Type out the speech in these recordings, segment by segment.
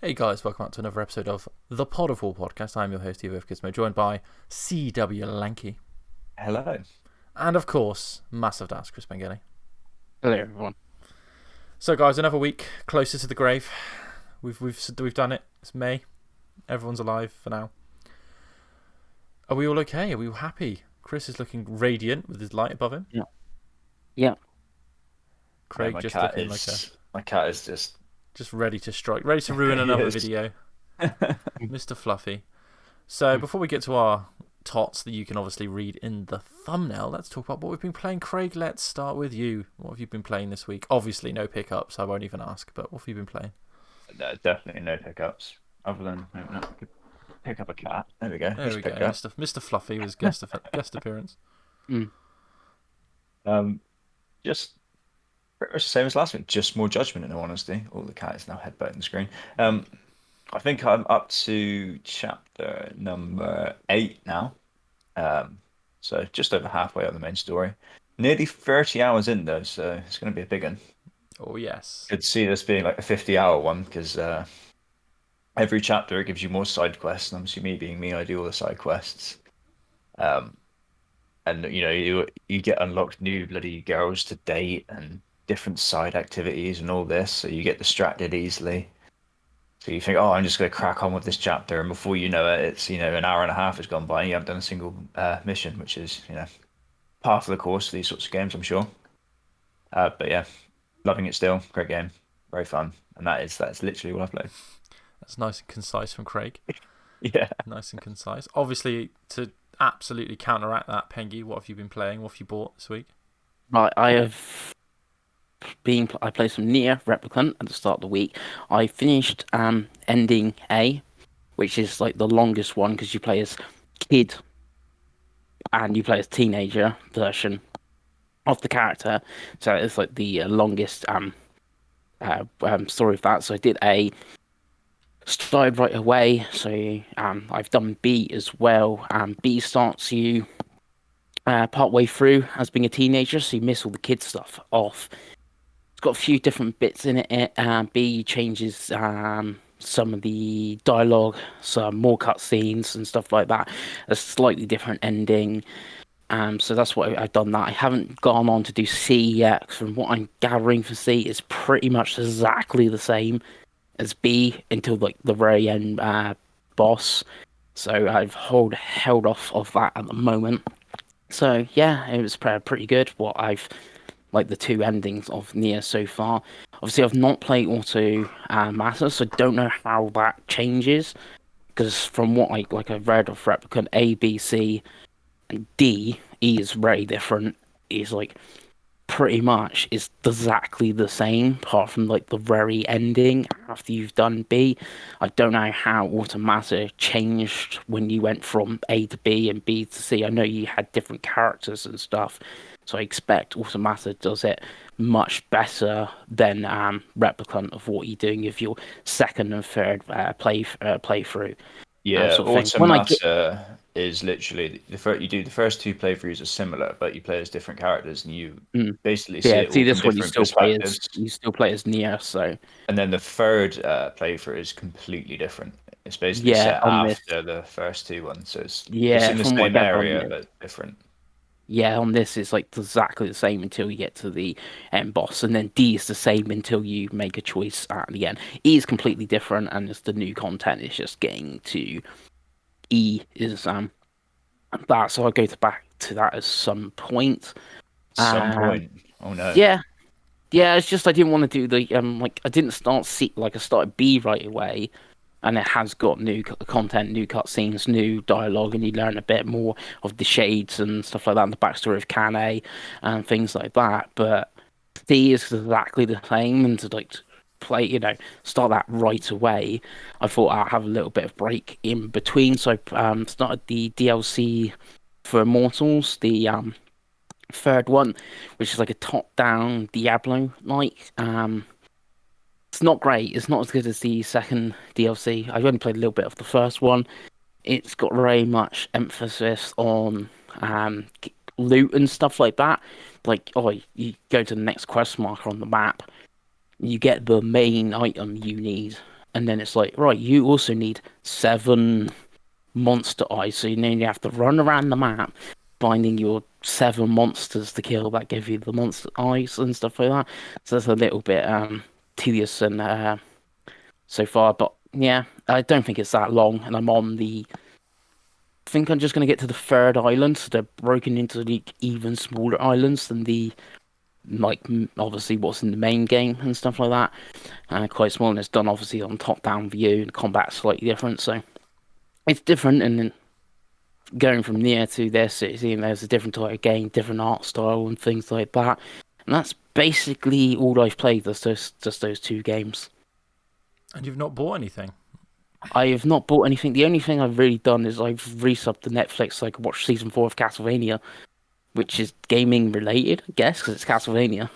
Hey guys, welcome back to another episode of the Pod of War podcast. I'm your host, Evo Gizmo, joined by CW Lanky. Hello. And of course, Massive Das, Chris Bengelli. Hello, everyone. So, guys, another week closer to the grave. We've done it. It's May. Everyone's alive for now. Are we all okay? Are we all happy? Chris is looking radiant with his light above him. Yeah. Craig my just cat looking is my cat is just ready to strike, ready to ruin another Yes. video. Mr. Fluffy. So, before we get to our tots that you can obviously read in the thumbnail, let's talk about what we've been playing. Craig, let's start with you. What have you been playing this week? Obviously, no pickups. I won't even ask. But what have you been playing? No, definitely no pickups other than pick up a cat. There we go. There we go. Mr. Fluffy was guest appearance. Just pretty much the same as last week. Just more judgment, in all honesty. All the cat is now headbutting the screen. I think I'm up to chapter number 8 now. So just over halfway on the main story. Nearly 30 hours in though, so it's going to be a big one. Oh, yes. Could see this being like a 50-hour one because every chapter it gives you more side quests, and obviously me being me, I do all the side quests. Um, and you get unlocked new bloody girls to date and different side activities and all this, so you get distracted easily. So you think, oh, I'm just going to crack on with this chapter, and before you know it, it's an hour and a half has gone by, and you haven't done a single mission, which is part of the course of these sorts of games, I'm sure. But yeah, loving it still. Great game, very fun, and that's literally what I've played. That's nice and concise from Craig. Yeah. Nice and concise. Obviously, to absolutely counteract that, Pengy, what have you been playing? What have you bought this week? Right, I played some Nier Replicant at the start of the week. I finished ending A, which is like the longest one because you play as kid and you play as teenager version of the character. So it's like the longest story of that. So I did A, started right away. So I've done B as well. B starts you part way through as being a teenager, so you miss all the kid stuff off. It's got a few different bits in it. B changes some of the dialogue, some more cutscenes and stuff like that. A slightly different ending. So that's what I've done. That I haven't gone on to do C yet. From what I'm gathering for C, it's pretty much exactly the same as B until like the very end boss. So I've held off of that at the moment. So yeah, it was pretty good. What I've like the two endings of Nier so far. Obviously, I've not played Auto Matter, so I don't know how that changes. Because from what I've read of Replicant A, B, C, and D, E is very different. Is like pretty much is exactly the same, apart from like the very ending after you've done B. I don't know how Automata changed when you went from A to B and B to C. I know you had different characters and stuff, so I expect Automata does it much better than Replicant of what you're doing with your second and third playthrough. Yeah, Sort of thing. When I get Automata is literally you do the first two playthroughs are similar, but you play as different characters and you mm, basically see yeah, it see all from this one different perspectives. you still play as Nier, so And then the third playthrough is completely different. It's basically yeah, set on this. after the first two ones, so it's Yeah, in the from what I same gather on area this. but different. Yeah, on this it's like exactly the same until you get to the end boss, and then D is the same until you make a choice at the end. E is completely different, and it's the new content. It's just getting to E is that. So I'll go to back to that at some point. Some Um, point. Oh no. yeah, yeah. It's just I didn't want to do the like I didn't start C like I started B right away, and it has got new content, new cutscenes, new dialogue, and you learn a bit more of the shades and stuff like that, and the backstory of Kane and things like that. But D is exactly the same, and to like play, start that right away. I thought I'll have a little bit of break in between, so I started the DLC for Immortals, the third one, which is like a top-down Diablo like. It's not great. It's not as good as the second DLC. I've only played a little bit of the first one. It's got very much emphasis on loot and stuff like that. Like, oh, you go to the next quest marker on the map, you get the main item you need, and then it's like, right, you also need 7 monster eyes, so then you have to run around the map finding your 7 monsters to kill that give you the monster eyes and stuff like that. So it's a little bit tedious and so far, but yeah, I don't think it's that long, and I'm on the. I think I'm just going to get to the third island, so they're broken into like even smaller islands than the like obviously what's in the main game and stuff like that. Quite small, and it's done obviously on top-down view, and combat's slightly different, so it's different. And then going from there to there, seeing there's a different type of game, different art style, and things like that. And that's basically all I've played. That's just those 2 games. And you've not bought anything? I have not bought anything. The only thing I've really done is I've resubbed to Netflix so I could watch season 4 of Castlevania, which is gaming related, I guess, because it's Castlevania.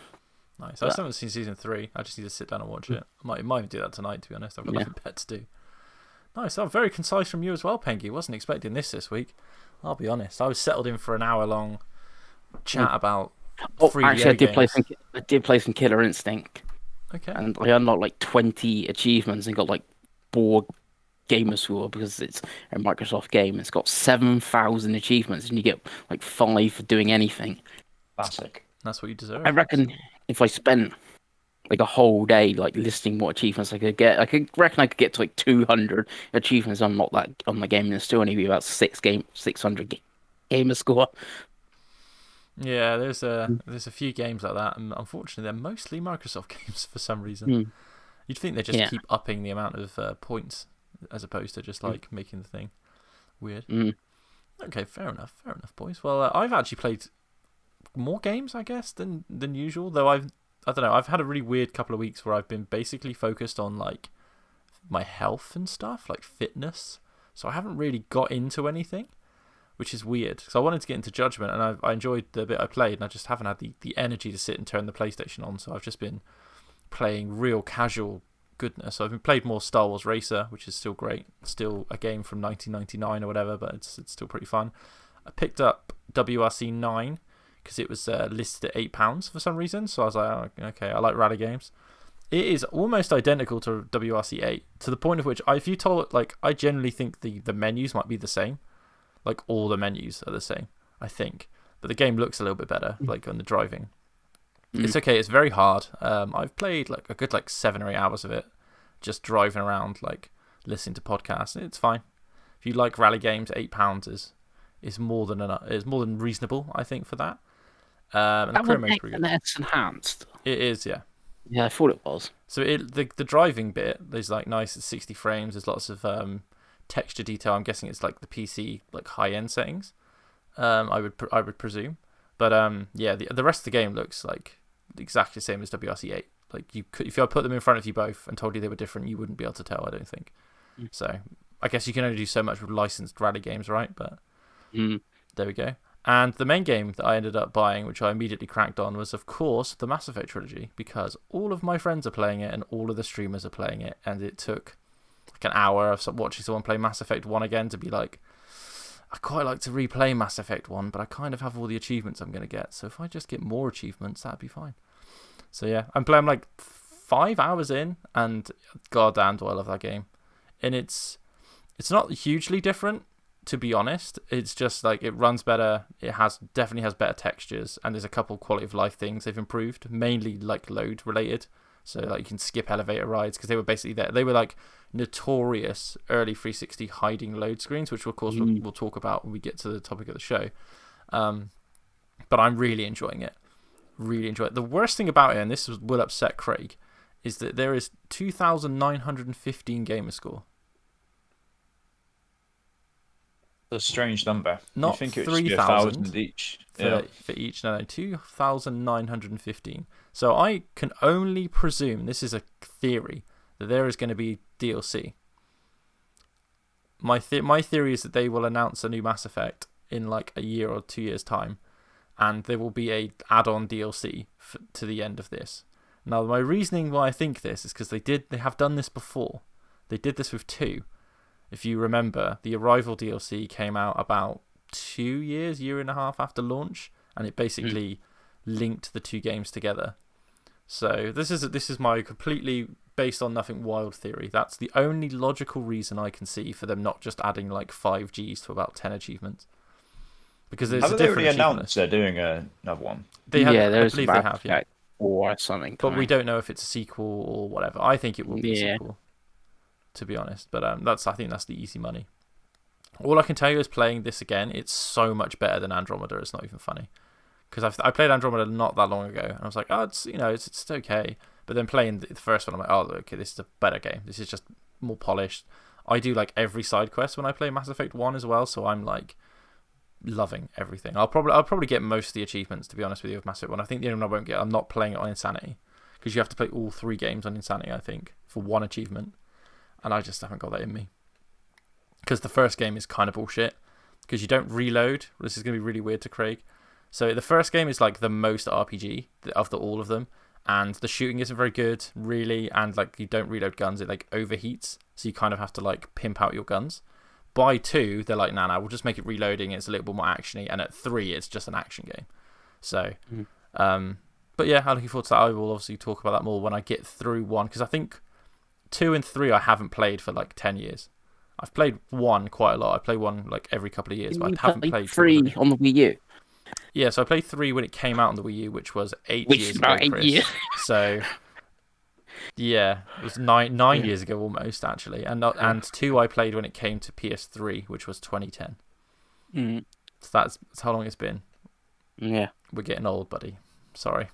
Nice. I still haven't seen season 3. I just need to sit down and watch it. I might even do that tonight, to be honest. I've got nothing better to do. Nice. Oh, very concise from you as well, Pengy. Wasn't expecting this week. I'll be honest. I was settled in for an hour-long chat about 3D actually, games. I did play some Killer Instinct. Okay. And I unlocked like 20 achievements and got like 4 gamer score because it's a Microsoft game. It's got 7,000 achievements and you get like 5 for doing anything. Classic. That's what you deserve. I reckon if I spent like a whole day like listing what achievements I could get, I could get to like 200 achievements unlocked that on the game, and it's still only be about 600 gamer score. Yeah, there's a few games like that, and unfortunately they're mostly Microsoft games for some reason. You'd think they just keep upping the amount of points as opposed to just like making the thing weird. Okay, fair enough, boys. Well, I've actually played more games, I guess, than usual. Though I don't know. I've had a really weird couple of weeks where I've been basically focused on like my health and stuff, like fitness. So I haven't really got into anything, which is weird. So I wanted to get into Judgment, and I enjoyed the bit I played, and I just haven't had the energy to sit and turn the PlayStation on. So I've just been playing real casual goodness. So I've been played more Star Wars Racer, which is still great. Still a game from 1999 or whatever, but it's still pretty fun. I picked up WRC 9 because it was listed at £8 for some reason. So I was like, oh, okay, I like rally games. It is almost identical to WRC 8 to the point of which, if you told, like, I generally think the menus might be the same. Like, all the menus are the same, I think. But the game looks a little bit better, like, on the driving. It's okay, it's very hard. I've played, like, a good, 7 or 8 hours of it, just driving around, like, listening to podcasts. It's fine. If you like rally games, £8 is more than enough. Is more than reasonable, I think, for that. And that would make it's enhanced. It is, yeah. Yeah, I thought it was. So the driving bit, there's, like, nice at 60 frames. There's lots of texture detail. I'm guessing it's like the PC like high end settings. I would presume, but yeah, the rest of the game looks like exactly the same as WRC 8. Like you could, if I put them in front of you both and told you they were different, you wouldn't be able to tell. I don't think. So I guess you can only do so much with licensed rally games, right? But there we go. And the main game that I ended up buying, which I immediately cracked on, was of course the Mass Effect trilogy, because all of my friends are playing it and all of the streamers are playing it, and it took like an hour of watching someone play Mass Effect 1 again to be like, I quite like to replay Mass Effect 1, but I kind of have all the achievements I'm going to get, so if I just get more achievements, that'd be fine. So yeah, I'm playing like 5 hours in, and goddamn do I love that game. And it's not hugely different, to be honest. It's just like it runs better, it definitely has better textures, and there's a couple quality of life things they've improved, mainly like load related. So like you can skip elevator rides, because they were basically there. They were like notorious early 360 hiding load screens, which of course we'll talk about when we get to the topic of the show. But I'm really enjoying it. Really enjoy it. The worst thing about it, and this will upset Craig, is that there is 2,915 gamer score. A strange number. Not you think it 3,000 each for each. No, 2,915. So I can only presume, this is a theory, that there is going to be DLC. My theory is that they will announce a new Mass Effect in like a year or 2 years' time, and there will be a add-on DLC to the end of this. Now, my reasoning why I think this is because they have done this before. They did this with 2. If you remember, the Arrival DLC came out about 2 years, year and a half after launch, and it basically linked the 2 games together. So this is my completely based on Nothing Wild theory. That's the only logical reason I can see for them not just adding like 5 Gs to about 10 achievements. Because there's a different achievement announced they're doing another one? They have, yeah, I there's believe they have, yeah. Or something. But we don't know if it's a sequel or whatever. I think it will be a Yeah. sequel, to be honest. But I think that's the easy money. All I can tell you is playing this again, it's so much better than Andromeda. It's not even funny. Because I played Andromeda not that long ago, and I was like, oh, it's okay. But then playing the first one, I'm like, oh, okay, this is a better game. This is just more polished. I do like every side quest when I play Mass Effect 1 as well, so I'm like loving everything. I'll probably get most of the achievements, to be honest with you, with Mass Effect 1. I think the only one I won't get, I'm not playing it on Insanity, because you have to play all 3 games on Insanity, I think, for one achievement, and I just haven't got that in me. Because the first game is kind of bullshit, because you don't reload. This is going to be really weird to Craig. So the first game is like the most RPG of all of them, and the shooting isn't very good, really, and like you don't reload guns, it like overheats, so you kind of have to like pimp out your guns. By 2, they're like, nah, we'll just make it reloading, it's a little bit more actiony, and at 3, it's just an action game. So, but yeah, I'm looking forward to that. I will obviously talk about that more when I get through 1, because I think 2 and 3 I haven't played for like 10 years. I've played 1 quite a lot. I play 1 like every couple of years, but I haven't played 3 on the Wii U. Yeah, so I played 3 when it came out on the Wii U, which was 8 Which years is ago, about 8 Chris. years. So, yeah, it was nine years ago almost, actually. And 2 I played when it came to PS3, which was 2010. So that's how long it's been. Yeah. We're getting old, buddy. Sorry.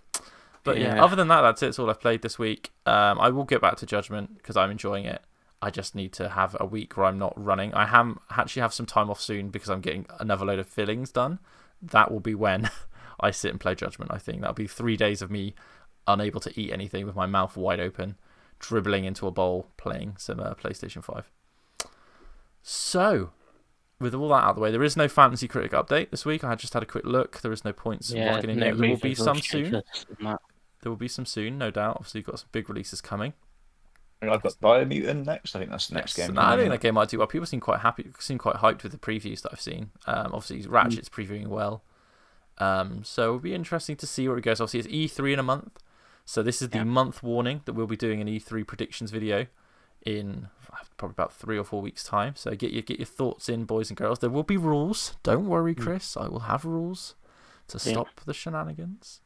But yeah, other than that, that's it. That's all I've played this week. I will get back to Judgment because I'm enjoying it. I just need to have a week where I'm not running. I actually have some time off soon because I'm getting another load of fillings done. That will be when I sit and play Judgment, I think. That'll be 3 days of me unable to eat anything with my mouth wide open, dribbling into a bowl, playing some PlayStation 5. So, with all that out of the way, there is no Fantasy Critic update this week. I just had a quick look. There is no points locking in yet. There will be some soon. There will be some soon, no doubt. Obviously, you've got some big releases coming. I've got Biomutant next. I think that's the next game. I think that game might do well. People seem quite happy, seem quite hyped with the previews that I've seen. Obviously, Ratchet's previewing well. So it'll be interesting to see where it goes. Obviously, it's E3 in a month. So this is the month warning that we'll be doing an E3 predictions video in probably about 3 or 4 weeks' time. So get your thoughts in, boys and girls. There will be rules. Don't worry, Chris. I will have rules to stop the shenanigans.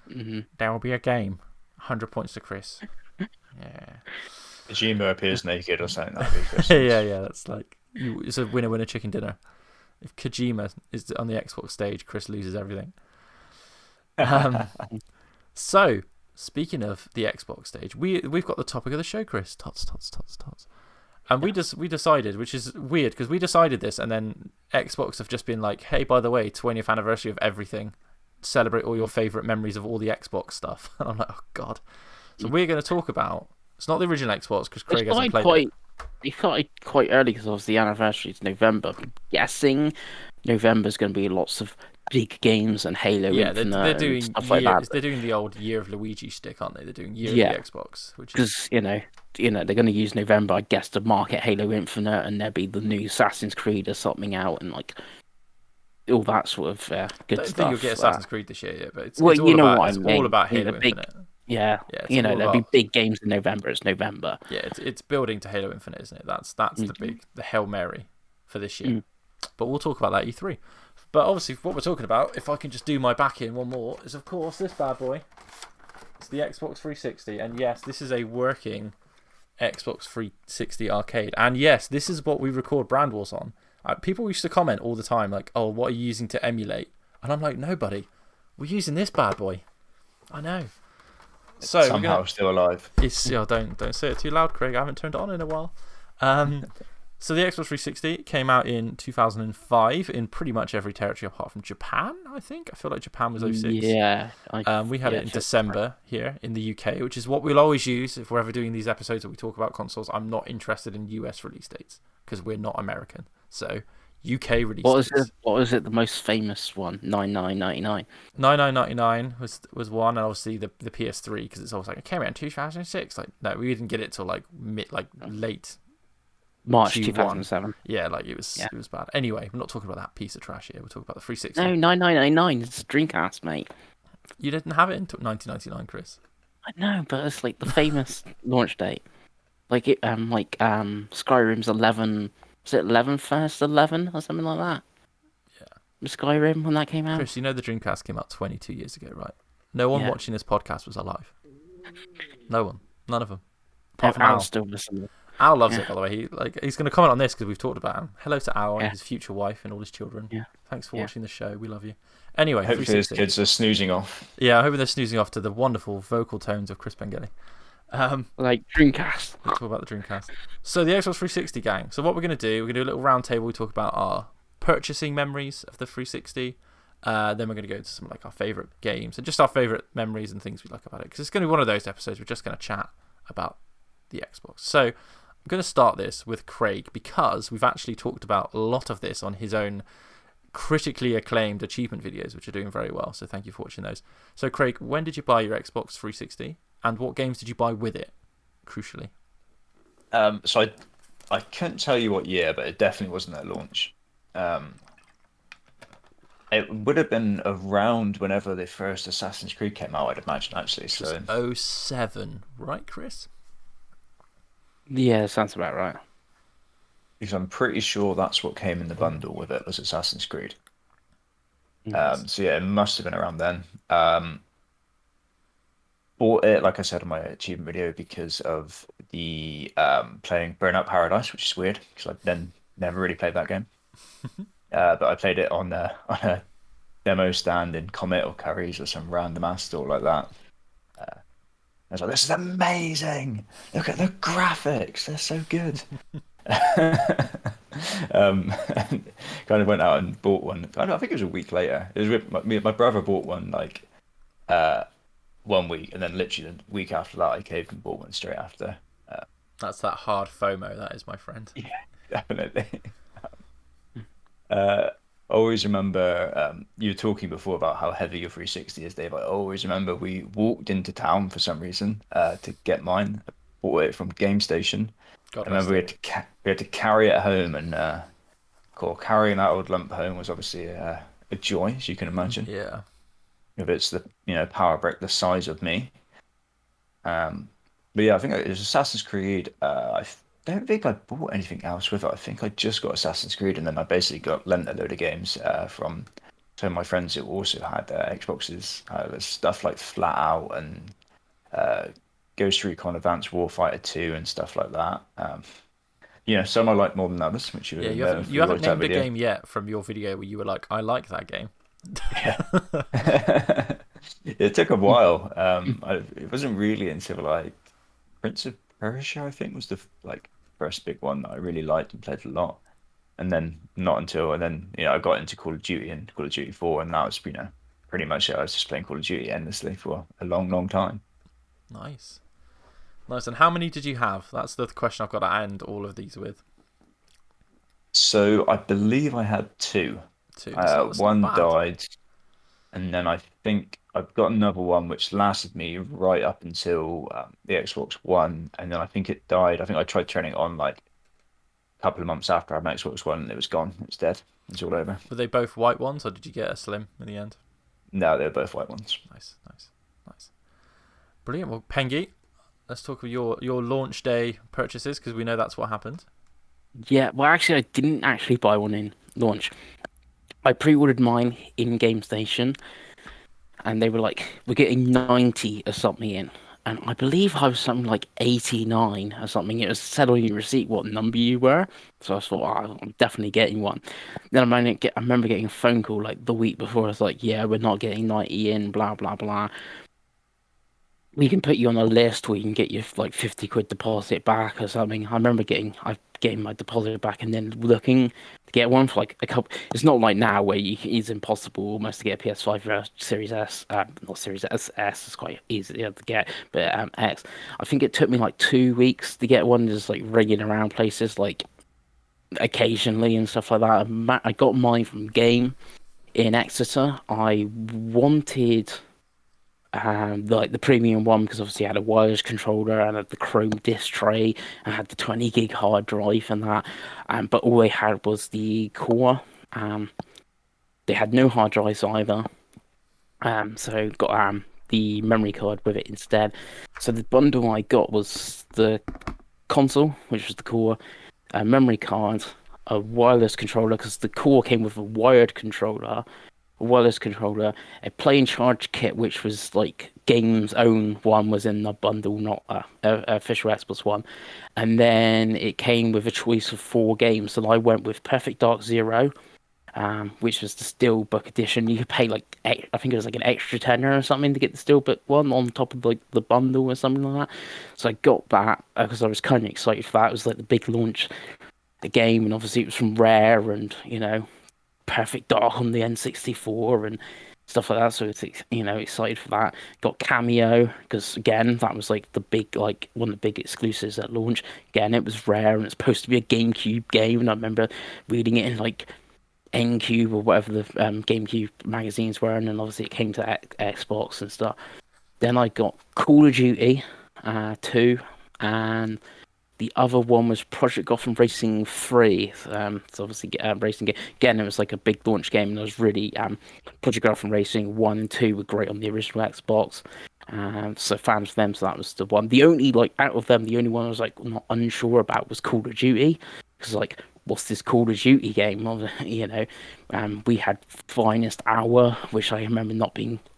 There will be a game. 100 points to Chris. Yeah. Kojima appears naked or something. That'd be Christmas. yeah. That's like it's a winner chicken dinner. If Kojima is on the Xbox stage, Chris loses everything. So speaking of the Xbox stage, we've got the topic of the show, Chris. Tots. And we decided, which is weird because we decided this, and then Xbox have just been like, hey, by the way, 20th anniversary of everything. Celebrate all your favourite memories of all the Xbox stuff. And I'm like, oh god. So we're going to talk about. It's not the original Xbox because Craig hasn't played it. It started quite early because obviously the anniversary is November. I'm guessing November's going to be lots of big games and Halo Infinite they're doing and stuff like that. They're doing the old Year of Luigi shtick, aren't they? They're doing Year of the Xbox, because you know they're going to use November, I guess, to market Halo Infinite, and there'll be the new Assassin's Creed or something out, and like all that sort of good stuff. I don't think you'll get Assassin's Creed this year yet, but it's all all about Halo Infinite. Yeah, there'll be big games in November. It's November. Yeah, it's building to Halo Infinite, isn't it? That's the Hail Mary for this year. But we'll talk about that E3. But obviously, what we're talking about, if I can just do my back in one more, is of course this bad boy. It's the Xbox 360, and yes, this is a working Xbox 360 arcade. And yes, this is what we record Brand Wars on. People used to comment all the time, like, "Oh, what are you using to emulate?" And I'm like, "No, buddy, we're using this bad boy." I know. So somehow still alive. Don't say it too loud, Craig. I haven't turned it on in a while. So the Xbox 360 came out in 2005 in pretty much every territory apart from Japan, I think. I feel like Japan was 06. Yeah. We had it in December here in the UK, which is what we'll always use if we're ever doing these episodes that we talk about consoles. I'm not interested in US release dates because we're not American. So UK release dates. What was it? The most famous one? 99.99. 99.99 was one, and obviously the PS3 because it's always like it came out in 2006. Like no, we didn't get it till late March Q1. 2007. Yeah, it was bad. Anyway, we're not talking about that piece of trash here. We're talking about the 360. No, 99.99. It's Dreamcast, mate. You didn't have it until 1999, Chris. I know, but it's like the famous launch date. Like Skyrim's 11. Was it 11 first 11 or something like that? Yeah. Skyrim when that came out. Chris, you know the Dreamcast came out 22 years ago, right? No one watching this podcast was alive. No one. None of them. Apart from Al. Still listening. Al loves it, by the way. He's going to comment on this because we've talked about him. Hello to Al and his future wife and all his children. Yeah. Thanks for watching the show. We love you. Anyway, hopefully his kids are snoozing off. Yeah, I hope they're snoozing off to the wonderful vocal tones of Chris Pengelly. Like Dreamcast. We'll talk about the Dreamcast. So the Xbox 360 gang. So what we're going to do, we're going to do a little round table. We talk about our purchasing memories of the 360. Then we're going to go into some like our favourite games and just our favourite memories and things we like about it. Because it's going to be one of those episodes we're just going to chat about the Xbox. So I'm going to start this with Craig because we've actually talked about a lot of this on his own critically acclaimed achievement videos, which are doing very well. So thank you for watching those. So Craig, when did you buy your Xbox 360 and what games did you buy with it, crucially? So I couldn't tell you what year, but it definitely wasn't at launch. It would have been around whenever the first Assassin's Creed came out, I'd imagine, actually. So 07, right, Chris? Yeah, sounds about right. Because I'm pretty sure that's what came in the bundle with it, was Assassin's Creed. Nice. So yeah, it must have been around then. Bought it, like I said in my achievement video, because of the playing Burnout Paradise, which is weird, because I've then never really played that game. But I played it on a demo stand in Comet or Curry's or some random ass store like that. I was like, this is amazing! Look at the graphics, they're so good. Kind of went out and bought one. I think it was a week later. It was with my brother bought one like 1 week, and then literally the week after that, I came and bought one straight after. That's that hard FOMO, that is, my friend. Yeah, definitely. I always remember you were talking before about how heavy your 360 is, Dave. I always remember we walked into town for some reason to get mine. I bought it from Game Station. I remember we had to carry it home, and carrying that old lump home was obviously a joy, as you can imagine. Yeah. If it's the power brick the size of me. But yeah, I think it was Assassin's Creed. I don't think I bought anything else with it. I think I just got Assassin's Creed, and then I basically got lent a load of games from some of my friends who also had Xboxes. There's stuff like Flat Out and Ghost Recon Advanced Warfighter 2 and stuff like that. Some I like more than others, which you haven't named a game yet from your video where you were like, I like that game. Yeah. It took a while. It wasn't really until like Prince of Persia, I think, was the first big one that I really liked and played a lot. And then I got into Call of Duty and Call of Duty 4, and that was pretty much it. I was just playing Call of Duty endlessly for a long, long time. Nice. And how many did you have? That's the question I've got to end all of these with. So I believe I had two. One died, and then I think I've got another one which lasted me right up until the Xbox One, and then I think it died. I think I tried turning it on like a couple of months after I had my Xbox One, and it was gone. It was dead. It's all over. Were they both white ones, or did you get a slim in the end? No, they were both white ones. Nice. Brilliant. Well, Pengi, let's talk about your launch day purchases, because we know that's what happened. Yeah, well, actually, I didn't actually buy one in launch. I pre-ordered mine in Game Station, and they were like, we're getting 90 or something in. And I believe I was something like 89 or something. It was said on your receipt what number you were. So I thought, I'm definitely getting one. Then I remember getting a phone call like the week before. I was like, yeah, we're not getting 90 in, blah, blah, blah. We can put you on a list where you can get your like 50 quid deposit back or something. I remember getting my deposit back and then looking to get one for like a couple. It's not like now where it's impossible almost to get a PS5 or Series S. Not Series S. S is quite easy to get, but X. I think it took me like 2 weeks to get one, just like ringing around places like occasionally and stuff like that. I got mine from Game in Exeter. I wanted like the premium one because obviously I had a wireless controller and had the Chrome disc tray and had the 20 gig hard drive and that, but all they had was the core. They had no hard drives either, so got the memory card with it instead. So the bundle I got was the console, which was the core, a memory card, a wireless controller, because the core came with a wired controller, a wireless controller, a play charge kit, which was like Game's own one was in the bundle, not a official Xbox one. And then it came with a choice of 4 games, and I went with Perfect Dark Zero, which was the Steelbook edition. You could pay like I think it was like an extra tenner or something to get the Steelbook one on top of like the bundle or something like that. So I got that because I was kind of excited for that. It was like the big launch, the game, and obviously it was from Rare, and Perfect Dark on the N64 and stuff like that. So it's excited for that. Got Cameo because again that was like the big like one of the big exclusives at launch. Again, it was Rare and it's supposed to be a GameCube game, and I remember reading it in like NCube or whatever the GameCube magazines were, and then obviously it came to Xbox and stuff. Then I got Call of Duty 2, and the other one was Project Gotham Racing 3. So obviously racing game. Again, it was like a big launch game, and it was really Project Gotham Racing 1 and 2 were great on the original Xbox. So fans of them, so that was the one. The only out of them, the only one I was like not unsure about was Call of Duty, because like, what's this Call of Duty game? We had Finest Hour, which I remember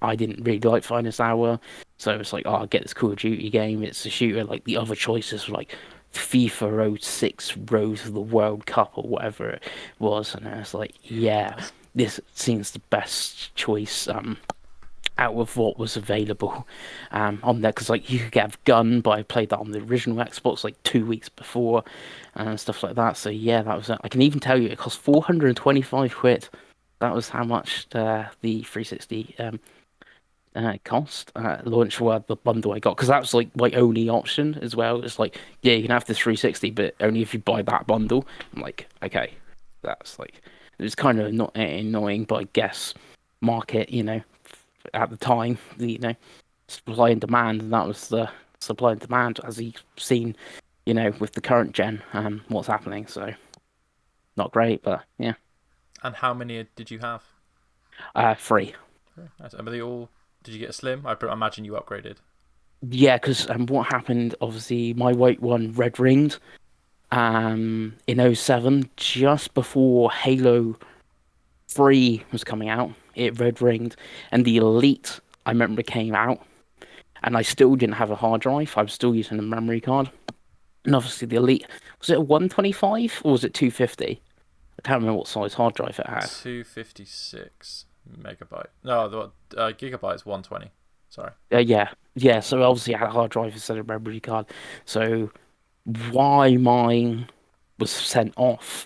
I didn't really like Finest Hour, so it was like, oh, I'll get this Call of Duty game. It's a shooter. Like the other choices were like FIFA 06 Road to the World Cup or whatever it was, and I was like, yeah, this seems the best choice out of what was available on there, because like you could get a gun, but I played that on the original Xbox like 2 weeks before and stuff like that. So yeah, that was it. I can even tell you it cost 425 quid. That was how much the 360 cost launch, were the bundle I got, because that was like my only option as well. It's like, yeah, you can have the 360, but only if you buy that bundle. I'm like, okay, that's like, it's kind of not annoying, but I guess market, at the time, supply and demand, and that was the supply and demand, as you've seen, with the current gen, what's happening. So not great, but yeah. And how many did you have? 3. Are they all? Did you get a slim? I imagine you upgraded. Yeah, because what happened? Obviously, my white one red ringed in 07, just before Halo 3 was coming out. It red ringed, and the Elite, I remember, came out, and I still didn't have a hard drive. I was still using a memory card, and obviously the Elite, was it a 125 or was it 250? I can't remember what size hard drive it had. 256 megabyte. No, the gigabyte is 120. Sorry. Yeah. So obviously I had a hard drive instead of a memory card. So why mine was sent off,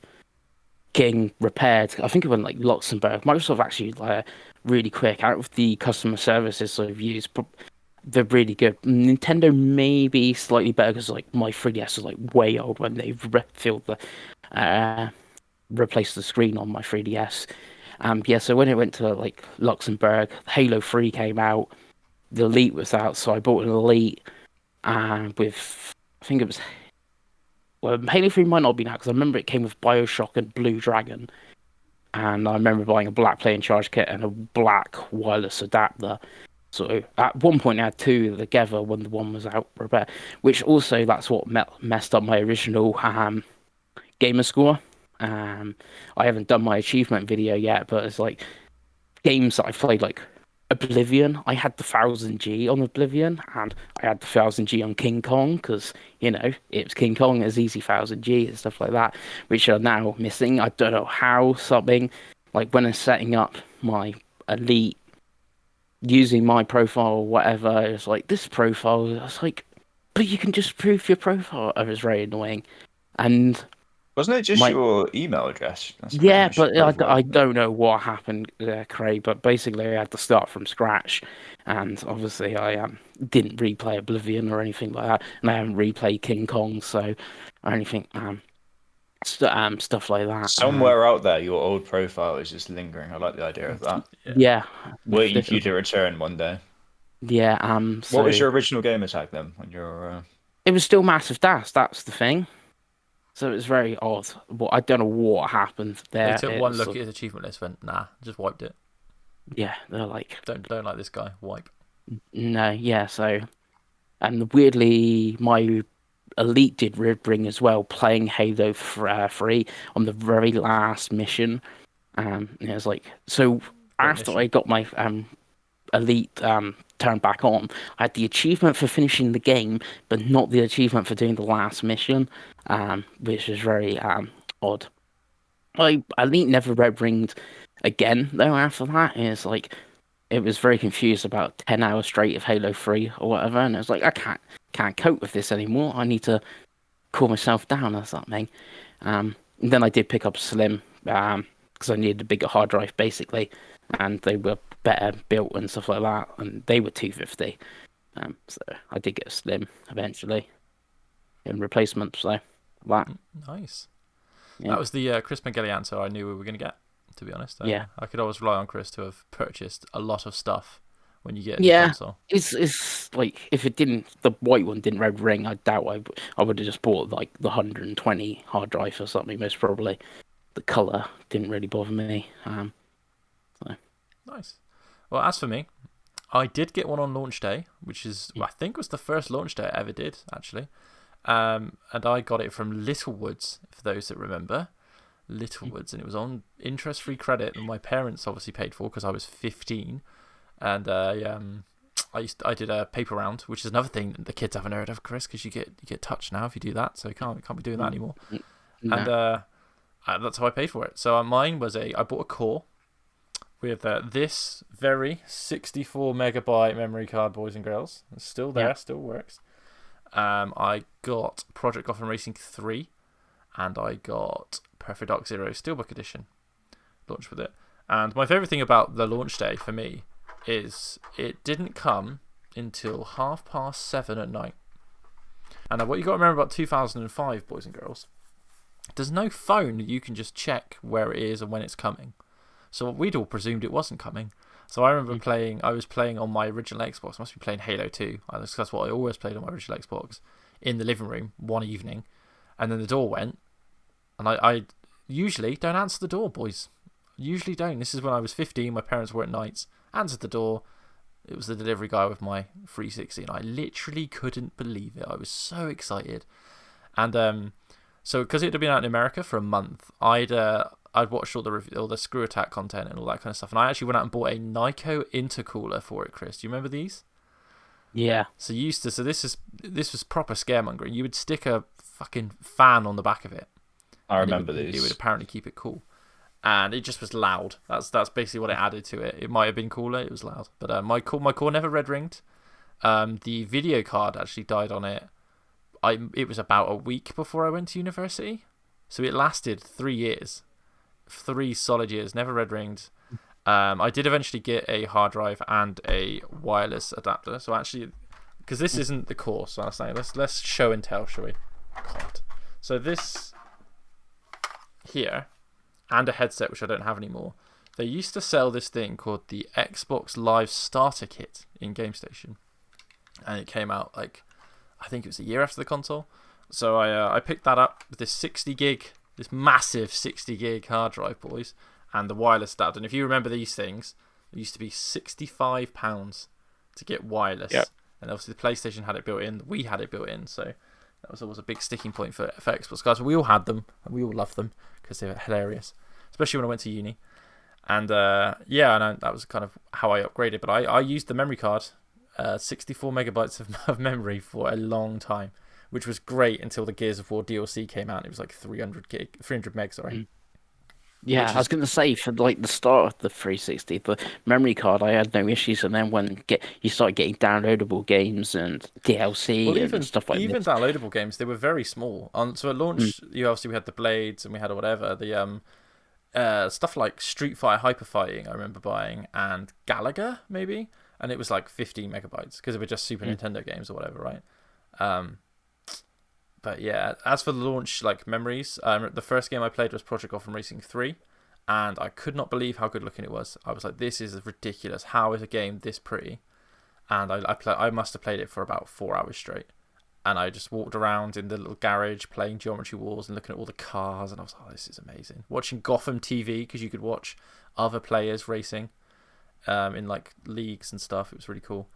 getting repaired, I think it went like Luxembourg. Microsoft actually really quick out of the customer services I've used. They're really good. Nintendo maybe slightly better because like my 3DS was like way old when they replaced the screen on my 3DS. Yeah, so when it went to like Luxembourg, Halo 3 came out, the Elite was out, so I bought an Elite with, I think it was, well, Halo 3 might not have been out because I remember it came with Bioshock and Blue Dragon, and I remember buying a black play and charge kit and a black wireless adapter. So at one point I had 2 together when the one was out repair, which also that's what messed up my original gamer score. I haven't done my achievement video yet, but it's like games that I've played, like Oblivion. I had the 1000G on Oblivion, and I had the 1000G on King Kong because it was King Kong, as easy 1000G and stuff like that, which are now missing. I don't know how. Something like when I'm setting up my Elite using my profile or whatever, it's like this profile. I was like, but you can just prove your profile. It was very annoying, and wasn't it just your email address? Yeah, but I don't know what happened there, Craig. But basically, I had to start from scratch, and obviously, I didn't replay Oblivion or anything like that, and I haven't replayed King Kong, or anything, stuff like that. Somewhere out there, your old profile is just lingering. I like the idea of that. Yeah, waiting for you to return one day. Yeah. What was your original gamer tag then? When you're It was still Massive Dash. That's the thing. So it was very odd. But I don't know what happened there. They took one look at his achievement list, went, nah, just wiped it. Yeah, they're like, don't like this guy. Wipe. No, yeah. So, and weirdly, my Elite did rib ring as well, playing Halo 3 on the very last mission. And it was like, so What after I mission? got my Elite turned back on, I had the achievement for finishing the game, but not the achievement for doing the last mission, which is very odd. I Elite never red ringed again though after that. It's like it was very confused about 10 hours straight of Halo 3 or whatever, and it was like I can't cope with this anymore. I need to cool myself down or something. Then I did pick up Slim because I needed a bigger hard drive basically, and they were better built and stuff like that, and they were 250. So I did get a Slim eventually in replacement. So that, Nice. yeah, That was the Chris McGilly answer I knew we were going to get, to be honest. yeah, I could always rely on Chris to have purchased a lot of stuff when you get a new yeah. console. It's like if it didn't, the white one didn't red ring. I doubt I would have just bought like the 120 hard drive or something. Most probably, the color didn't really bother me. So Nice. Well, as for me, I did get one on launch day, which is, I think, was the first launch day I ever did, actually. And I got it from Littlewoods, for those that remember. Littlewoods, and it was on interest-free credit that my parents obviously paid for because I was 15. And I did a paper round, which is another thing that the kids haven't heard of, Chris, because you get touched now if you do that, so you can't be doing that anymore. And no. that's how I paid for it. So mine was I bought a core with this very 64 megabyte memory card, boys and girls. It's still there, Yeah. still works. I got Project Gotham Racing 3, and I got Perfect Dark Zero Steelbook Edition. Launched with it. And my favourite thing about the launch day for me is it didn't come until 7:30 at night. And what you got to remember about 2005, boys and girls, there's no phone that you can just check where it is and when it's coming. So we'd all presumed it wasn't coming. So I remember I was playing on my original Xbox. I must be playing Halo 2. That's what I always played on my original Xbox in the living room one evening. And then the door went. And I usually don't answer the door, boys. Usually don't. This is when I was 15. My parents were at nights. Answered the door. It was the delivery guy with my 360. And I literally couldn't believe it. I was so excited. And so because it had been out in America for a month, I'd watched all the Screw Attack content and all that kind of stuff, and I actually went out and bought a Nyko intercooler for it. Chris, do you remember these? Yeah. So this was proper scaremongering. You would stick a fucking fan on the back of it. I remember It these. would apparently keep it cool, and it just was loud. That's basically what it added to it. It might have been cooler. It was loud, but my core never red ringed. The video card actually died on it. It was about a week before I went to university, so it lasted 3 years. 3 solid years, never red ringed. I did eventually get a hard drive and a wireless adapter. So actually, because this isn't the core, so I was saying let's show and tell, shall we? God. So this here and a headset, which I don't have anymore. They used to sell this thing called the Xbox Live Starter Kit in GameStation, and it came out I think it was a year after the console. So I picked that up with this 60 gig. This massive 60 gig hard drive, boys, and the wireless adapter. And if you remember these things, it used to be £65 to get wireless. Yep. And obviously the PlayStation had it built in, we had it built in, so that was always a big sticking point for Xbox guys. But we all had them, and we all loved them because they were hilarious, especially when I went to uni. And that was kind of how I upgraded. But I used the memory card, 64 megabytes of memory for a long time, which was great until the Gears of War DLC came out. It was like 300 meg, sorry. Yeah, I was going to say for like the start of the 360, the memory card, I had no issues, and then when you start getting downloadable games and DLC and stuff like even this. downloadable games, they were very small. So at launch, we had the Blades and we had whatever the stuff like Street Fighter Hyper Fighting. I remember buying, and Galaga maybe, and it was like 15 megabytes because they were just Super Nintendo games or whatever, right? But yeah, as for the launch memories, the first game I played was Project Gotham Racing 3, and I could not believe how good looking it was. I was like, this is ridiculous. How is a game this pretty? And I must have played it for about 4 hours straight. And I just walked around in the little garage playing Geometry Wars and looking at all the cars, and I was like, oh, this is amazing. Watching Gotham TV, because you could watch other players racing in leagues and stuff. It was really cool.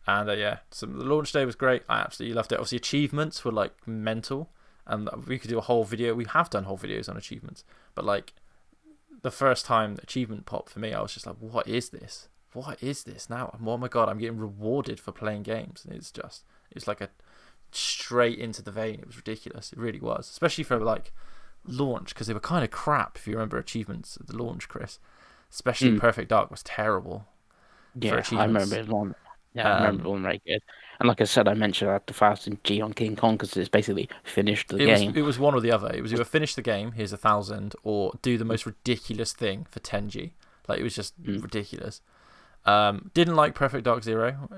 And so the launch day was great. I absolutely loved it. Obviously, achievements were like mental, and we could do a whole video. We have done whole videos on achievements, but like the first time achievement popped for me, I was just like, "What is this? What is this now? Oh my god, I'm getting rewarded for playing games." And it's like a straight into the vein. It was ridiculous. It really was, especially for like launch, because they were kind of crap. If you remember achievements at the launch, Chris, especially Perfect Dark was terrible. Yeah, I remember it long. Yeah, I remember it one very good. And like I said, I mentioned the fastest G on King Kong because it's basically finished the game. It was one or the other. It was either finish the game, here's 1,000, or do the most ridiculous thing for 10G. Like, it was just ridiculous. Didn't like Perfect Dark Zero.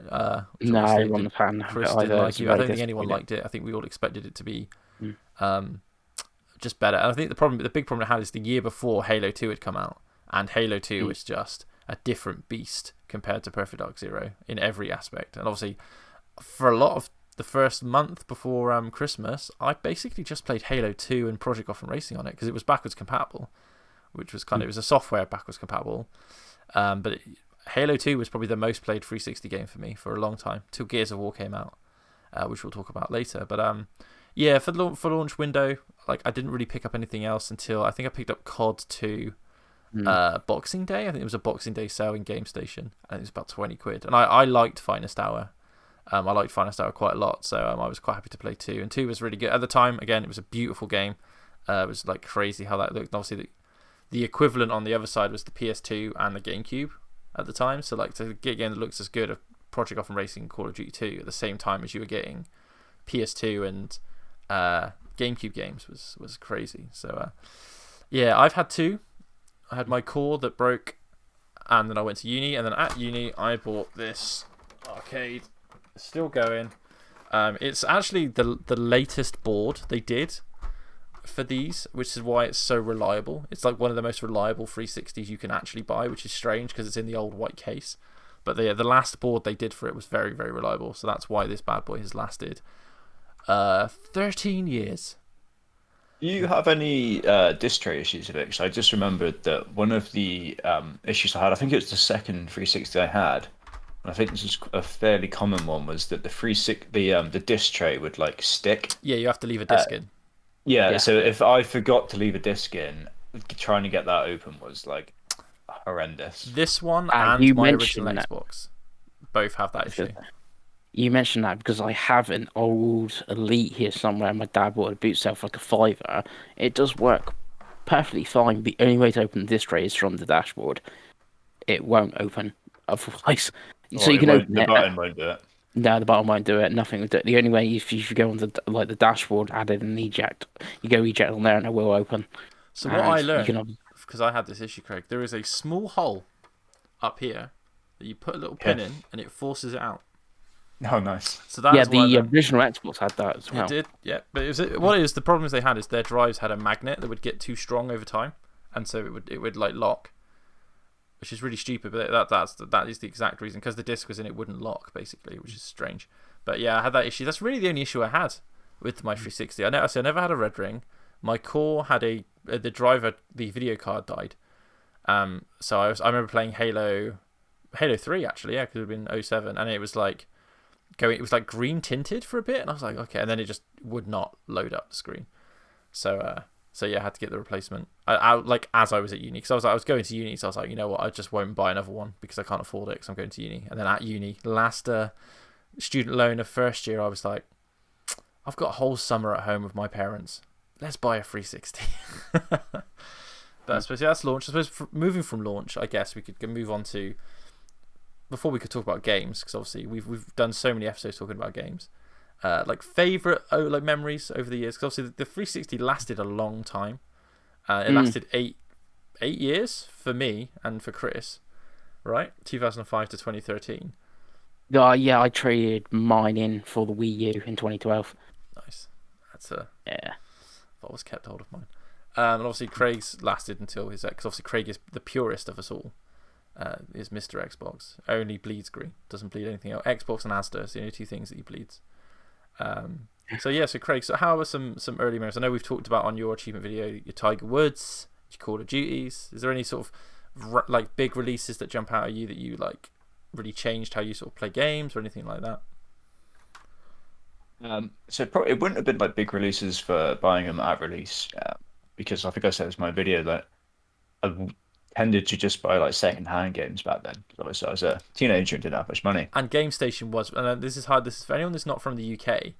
No, I wasn't a fan. Chris didn't like it. I don't think anyone liked it. I think we all expected it to be just better. And I think the big problem it had is the year before Halo 2 had come out, and Halo 2 was just a different beast compared to Perfect Dark Zero in every aspect. And obviously, for a lot of the first month before Christmas, I basically just played Halo 2 and Project Gotham Racing on it because it was backwards compatible, which was it was a software backwards compatible. But Halo 2 was probably the most played 360 game for me for a long time, till Gears of War came out, which we'll talk about later. But for launch window, like I didn't really pick up anything else until I think I picked up COD 2 Boxing Day. I think it was a Boxing Day sale in GameStation, and it was about 20 quid. And I liked Finest Hour. I liked Finest Hour quite a lot, so I was quite happy to play 2. And 2 was really good at the time. Again, it was a beautiful game. It was like crazy how that looked. And obviously, the equivalent on the other side was the PS2 and the GameCube at the time. So like to get a game that looks as good as Project Gotham Racing and Call of Duty 2 at the same time as you were getting PS2 and GameCube games was crazy. So I've had 2. I had my core that broke, and then I went to uni, and then at uni I bought this arcade. It's still going. It's actually the latest board they did for these, which is why it's so reliable. It's like one of the most reliable 360s you can actually buy, which is strange because it's in the old white case. But the last board they did for it was very, very reliable, so that's why this bad boy has lasted 13 years. Do you have any disc tray issues with it? Because I just remembered that one of the issues I had, I think it was the second 360 I had, and I think this is a fairly common one, was that the disc tray would like stick. Yeah, you have to leave a disc in. Yeah, so if I forgot to leave a disc in, trying to get that open was like horrendous. This one and my original Xbox both have that issue. You mentioned that because I have an old Elite here somewhere. My dad bought a boot cell for like a $5. It does work perfectly fine. The only way to open the disc tray is from the dashboard. It won't open otherwise. So you can open it. The button won't do it. No, the button won't do it. Nothing will do it. The only way, if you go on the dashboard, add in an eject, you go eject on there and it will open. So what I learned, because I had this issue, Craig, there is a small hole up here that you put a little pin in and it forces it out. Oh, nice. So that's the original Xbox had that as well. It did, yeah. But the problems they had is their drives had a magnet that would get too strong over time, and so it would like lock, which is really stupid. But that is the exact reason, because the disc was in, it wouldn't lock basically, which is strange. But yeah, I had that issue. That's really the only issue I had with my 360. I never had a red ring. My core had the video card died. So I remember playing Halo 3 actually, yeah, because it had been 07, and it was like green tinted for a bit, and I was like, okay, and then it just would not load up the screen. So yeah, I had to get the replacement. I like as I was at uni, because I was going to uni, so I was like, you know what, I just won't buy another one because I can't afford it because I'm going to uni. And then at uni, last student loan of first year, I was like, I've got a whole summer at home with my parents. Let's buy a 360. But I suppose that's launch. I suppose moving from launch, I guess we could move on to, before we could talk about games, because obviously we've done so many episodes talking about games. Like favorite memories over the years, because obviously the 360 lasted a long time. It lasted 8 years for me and for Chris, right? 2005 to 2013. Yeah, I traded mine in for the Wii U in 2012. Nice. That's yeah. I always kept hold of mine. And obviously Craig's lasted until his, because obviously Craig is the purest of us all. Is Mr. Xbox. Only bleeds green. Doesn't bleed anything else. Xbox and Asda is the only two things that he bleeds. So Craig, so how are some early memories? I know we've talked about on your achievement video your Tiger Woods, your Call of Duties. Is there any sort of like big releases that jump out at you that you like really changed how you sort of play games or anything like that? So probably it wouldn't have been like big releases for buying them at release, because I think I said this in my video that tended to just buy like second-hand games back then. Because I was a teenager and didn't have much money. And GameStation was, and this is hard. This is for anyone that's not from the UK.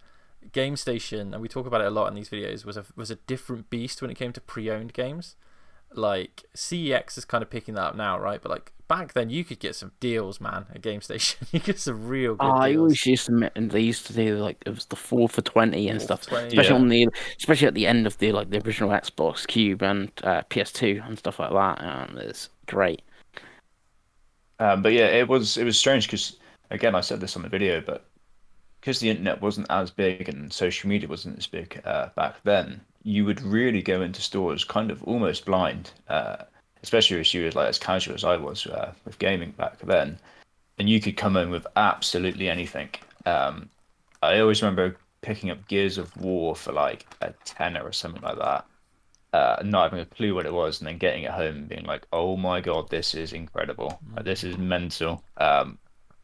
GameStation, and we talk about it a lot in these videos, was a different beast when it came to pre-owned games. Like CEX is kind of picking that up now, right? But like back then, you could get some deals, man, at GameStation. You get some real good I deals. always used to admit, and they used to do like it was the 4 for 20 and 4 stuff, for 20, especially yeah. on the especially at the end of the like the original Xbox Cube and PS2 and stuff like that. It's great. But yeah, it was strange because again, I said this on the video, but because the internet wasn't as big and social media wasn't as big back then, you would really go into stores kind of almost blind, especially if you were like as casual as I was with gaming back then, and you could come in with absolutely anything. I always remember picking up Gears of War for like a tenner or something like that, not having a clue what it was, and then getting it home and being like, "Oh my God, this is incredible! Like, this is mental."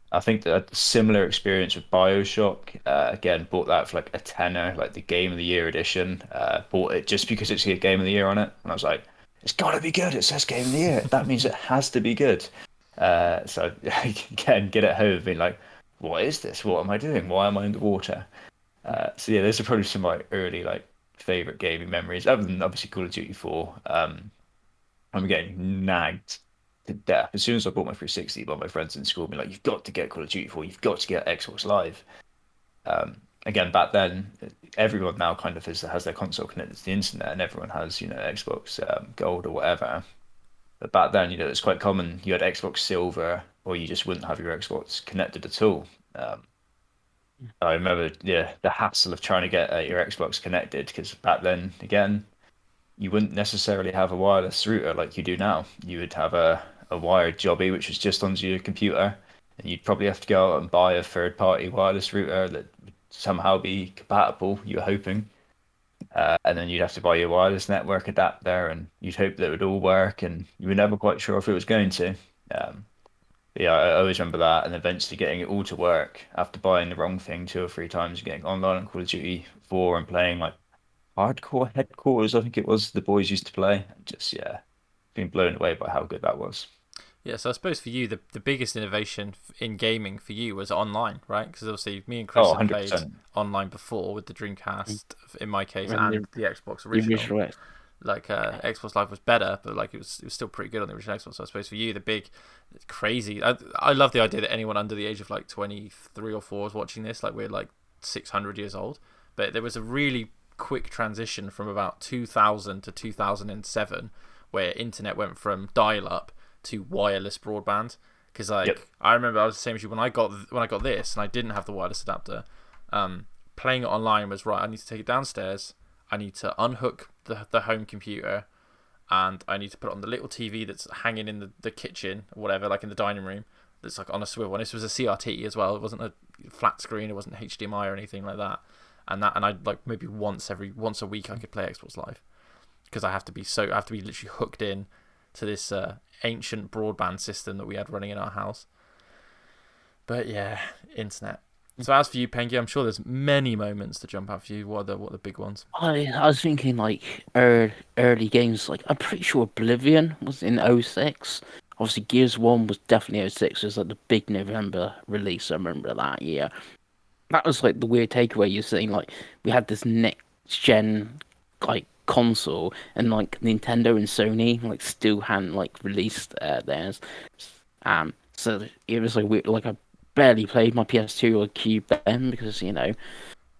I think that a similar experience with BioShock. Again, bought that for like a tenner, like the Game of the Year edition. Bought it just because it's got Game of the Year on it, and I was like, "It's got to be good. It says Game of the Year. That means it has to be good." So again, get it home and be like, "What is this? What am I doing? Why am I underwater?" So yeah, those are probably some of my early like favorite gaming memories, other than obviously Call of Duty 4. I'm getting nagged to death. As soon as I bought my 360, by my friends in school being like, "You've got to get Call of Duty 4, you've got to get Xbox Live." Again, back then, everyone now kind of has their console connected to the internet, and everyone has, Xbox Gold or whatever. But back then, it's quite common. You had Xbox Silver, or you just wouldn't have your Xbox connected at all. I remember, yeah, the hassle of trying to get your Xbox connected, because back then, again, you wouldn't necessarily have a wireless router like you do now. You would have a wired jobby, which was just onto your computer, and you'd probably have to go out and buy a third-party wireless router that would somehow be compatible, you were hoping. And then you'd have to buy your wireless network adapter, and you'd hope that it would all work, and you were never quite sure if it was going to. But yeah, I always remember that, and eventually getting it all to work after buying the wrong thing 2 or 3 times, getting online on Call of Duty 4 and playing like Hardcore Headquarters, I think it was, the boys used to play. Just, yeah, being blown away by how good that was. Yeah, so I suppose for you, the biggest innovation in gaming for you was online, right? Because obviously me and Chris Oh, had played 100%. online before with the Dreamcast, in my case, And and the Xbox the original. original X. Like Xbox Live was better, but like it was still pretty good on the original Xbox. So I suppose for you, the big crazy. I love the idea that anyone under the age of like 23 or 4 is watching this. Like we're like 600 years old, but there was a really quick transition from about 2000 to 2007, where internet went from dial-up to wireless broadband. Because like Yep. I remember I was the same as you when I got this and I didn't have the wireless adapter. Playing it online was right. I need to take it downstairs. I need to unhook the home computer, and I need to put it on the little TV that's hanging in the kitchen or whatever, like in the dining room, that's like on a swivel. And this was a CRT as well. It wasn't a flat screen. It wasn't HDMI or anything like that. And I like maybe once a week I could play Xbox Live, because I have to be literally hooked in to this ancient broadband system that we had running in our house. But yeah, internet. So as for you, Pengy, I'm sure there's many moments to jump out for you. What are the big ones? I was thinking like early games. Like I'm pretty sure Oblivion was in '06. Obviously, Gears 1 was definitely '06. It was like the big November release. I remember that year. That was like the weird takeaway. You're saying like we had this next gen like console, and like Nintendo and Sony like still hadn't like released theirs. So it was like weird. Like I barely played my PS2 or Cube then, because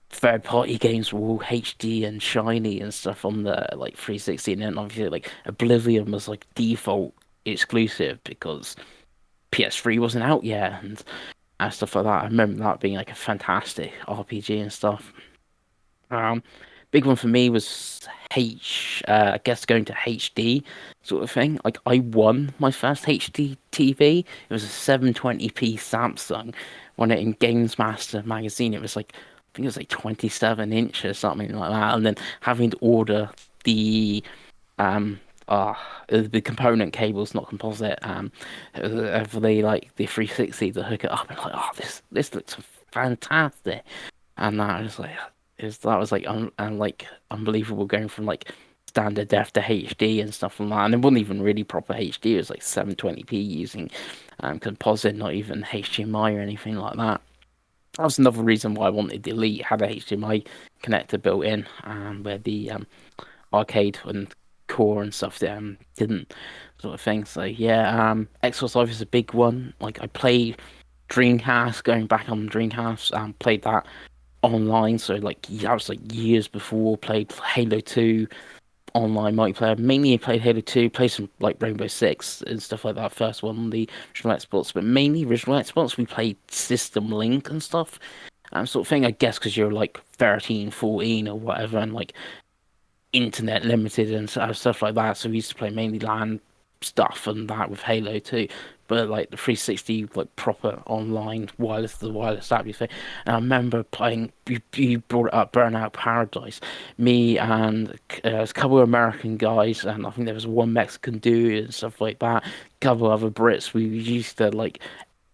third party games were all HD and shiny and stuff on the like 360, and then obviously like Oblivion was like default exclusive because PS3 wasn't out yet, and stuff like that. I remember that being like a fantastic RPG and stuff. Big one for me was I guess going to HD sort of thing. Like I won my first HD TV. It was a 720p Samsung. Won it in Games Master magazine. It was like I think it was like 27 inches, something like that. And then having to order the the component cable's not composite. For the like the 360 to hook it up, and like, oh, this looks fantastic. And that was like, and like unbelievable going from like standard def to HD and stuff like that. And it wasn't even really proper HD. It was like 720p using composite, not even HDMI or anything like that. That was another reason why I wanted the Elite had a HDMI connector built in, where the arcade and core and stuff didn't, sort of thing. So yeah, Xbox Live is a big one. Like I played Dreamcast, going back on Dreamcast, played that online. So like that was like years before. Played Halo 2 online multiplayer. Mainly played Halo 2, played some like Rainbow Six and stuff like that. First one on the original Xbox, but mainly original Xbox. We played System Link and stuff. Sort of thing, I guess, because you're like 13, 14 or whatever, and like internet limited and stuff like that. So we used to play mainly LAN stuff and that with Halo 2. But like the 360, like proper online wireless app, you say. And I remember playing. You brought it up, Burnout Paradise. Me and a couple of American guys, and I think there was one Mexican dude and stuff like that. A couple other Brits. We used to like,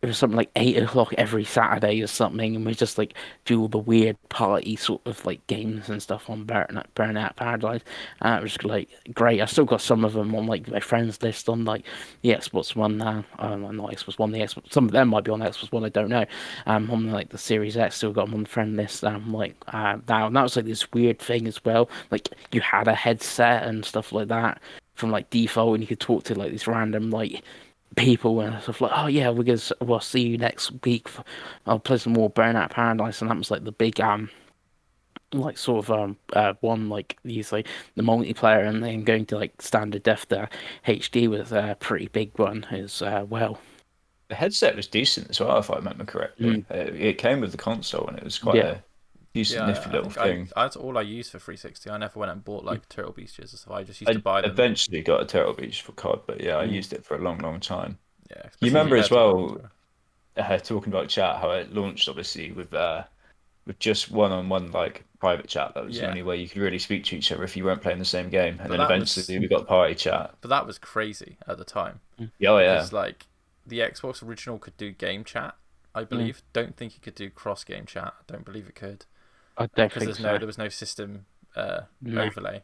it was something like 8 o'clock every Saturday or something, and we just like do all the weird party sort of like games and stuff on Burnout Paradise. And it was like great. I still got some of them on like my friends list on like the Xbox One now. Not Xbox One, the Xbox. Some of them might be on Xbox One. I don't know. On like the Series X, still got them on the friend list. Like now, and that was like this weird thing as well. Like you had a headset and stuff like that from like default, and you could talk to like these random like people and stuff like, oh yeah, we'll see you next week. I'll play some more Burnout Paradise, and that was like the big like sort of one like usually the multiplayer, and then going to like standard def to HD was a pretty big one as well. The headset was decent as well, if I remember correctly. It came with the console, and it was quite a decent, nifty little thing. That's all I used for 360. I never went and bought like Turtle Beasts or stuff. I just used to buy them. Eventually got a Turtle Beach for COD, but yeah, I used it for a long, long time. Yeah, you remember as well, talking about chat, how it launched obviously with just one-on-one like private chat. That was the only way you could really speak to each other if you weren't playing the same game. And then eventually we got party chat. But that was crazy at the time. Yeah, oh, yeah. Because like the Xbox original could do game chat, I believe. Don't think it could do cross game chat. I don't believe it could. I don't think so. There was no system overlay.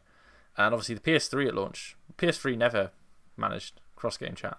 And obviously the PS3 at launch, PS3 never managed cross game chat.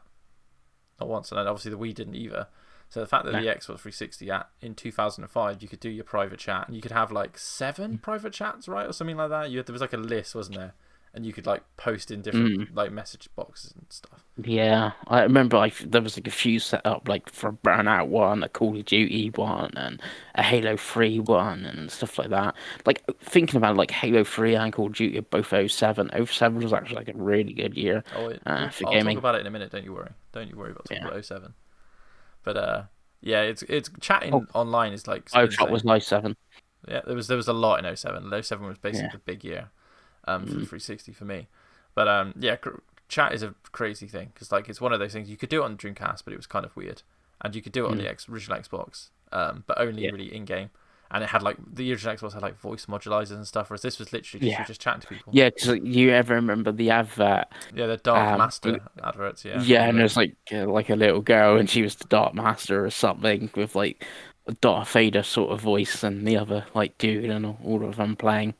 Not once, and then obviously the Wii didn't either. So the fact that the Xbox 360 in 2005, you could do your private chat, and you could have like 7 private chats, right, or something like that. There was like a list, wasn't there? And you could like post in different like message boxes and stuff. Yeah, I remember there was like a few set up like for a Burnout one, a Call of Duty one, and a Halo 3 one, and stuff like that. Like thinking about like Halo 3 and Call of Duty are both 07. 07 was actually like a really good year for I'll gaming. talk about it in a minute. Don't you worry. Don't you worry about talking about 07. But yeah, it's chatting online is like. Chat was 07. Yeah, there was a lot in 07. 07 was basically the big year, for 360 for me. But yeah, chat is a crazy thing because like it's one of those things you could do it on Dreamcast, but it was kind of weird, and you could do it on the original Xbox, but only really in game. And it had like the original Xbox had like voice modulators and stuff, whereas this was literally just, you just chatting to people. Yeah, because you ever remember the advert? Yeah, the Dark Master adverts. Yeah. Yeah, and there's like a little girl, and she was the Dark Master or something with like a Darth Vader sort of voice, and the other like dude, and all of them playing.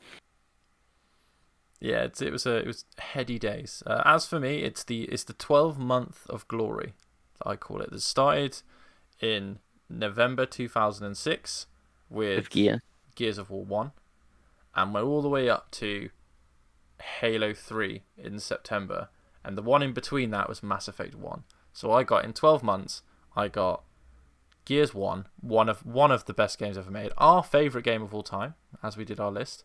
Yeah, it was heady days. As for me, it's the 12-month of glory that I call it. It started in November 2006 with Gears of War 1, and went all the way up to Halo 3 in September, and the one in between that was Mass Effect 1. So I got in 12 months, I got Gears 1, one of the best games ever made, our favourite game of all time, as we did our list.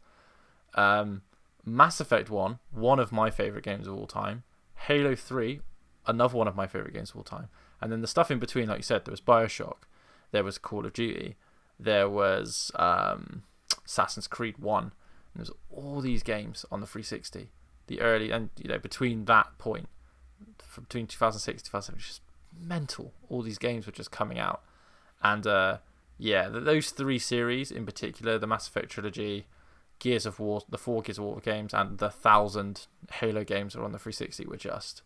Mass Effect 1, one of my favourite games of all time. Halo 3, another one of my favourite games of all time. And then the stuff in between, like you said, there was BioShock, there was Call of Duty, there was Assassin's Creed 1. And there's all these games on the 360. The early, and between that point, between 2006 and 2007, it was just mental. All these games were just coming out. And those 3 series in particular, the Mass Effect trilogy, Gears of War, the 4 Gears of War games, and the 1,000 Halo games that were on the 360 were just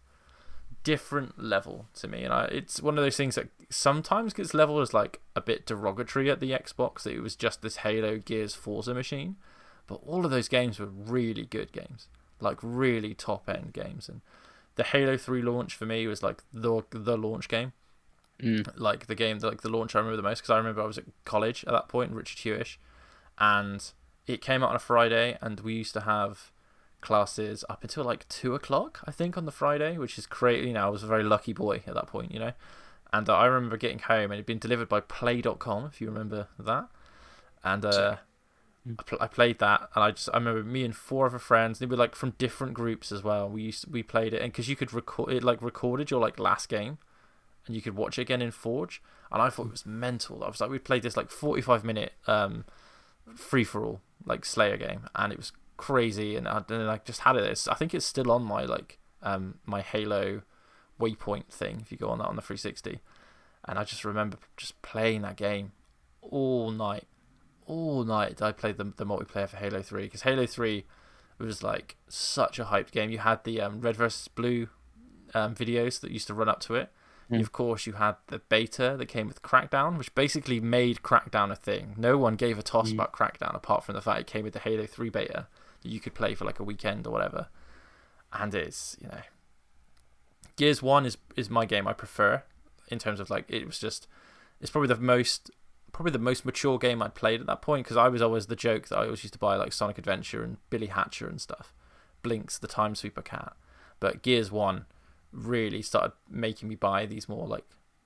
different level to me. And it's one of those things that sometimes gets leveled as like a bit derogatory at the Xbox, that it was just this Halo, Gears, Forza machine. But all of those games were really good games, like really top end games. And the Halo 3 launch for me was like the launch game. Like the game, like the launch I remember the most, because I remember I was at college at that point, Richard Hewish, and it came out on a Friday, and we used to have classes up until like 2 o'clock, I think, on the Friday, which is crazy. You know, I was a very lucky boy at that point, you know. And I remember getting home, and it'd been delivered by Play.com, if you remember that. And I played that, and I remember me and 4 other friends. They were like from different groups as well. We played it, and because you could record it, like recorded your like last game, and you could watch it again in Forge. And I thought it was mental. I was like, we played this like 45-minute free for all like Slayer game, and it was crazy. And I just had it. I think it's still on my like my Halo waypoint thing, if you go on that on the 360. And I just remember just playing that game all night. I played the multiplayer for Halo 3, because Halo 3 was like such a hyped game. You had the Red versus Blue videos that used to run up to it. Of course, you had the beta that came with Crackdown, which basically made Crackdown a thing. No one gave a toss about Crackdown, apart from the fact it came with the Halo 3 beta that you could play for like a weekend or whatever. And it's, you know, Gears 1 is my game I prefer, in terms of like, it's probably the most mature game I'd played at that point, because I was always the joke that I always used to buy like Sonic Adventure and Billy Hatcher and stuff, Blinks the Time Sweeper cat. But Gears 1 really started making me buy these more like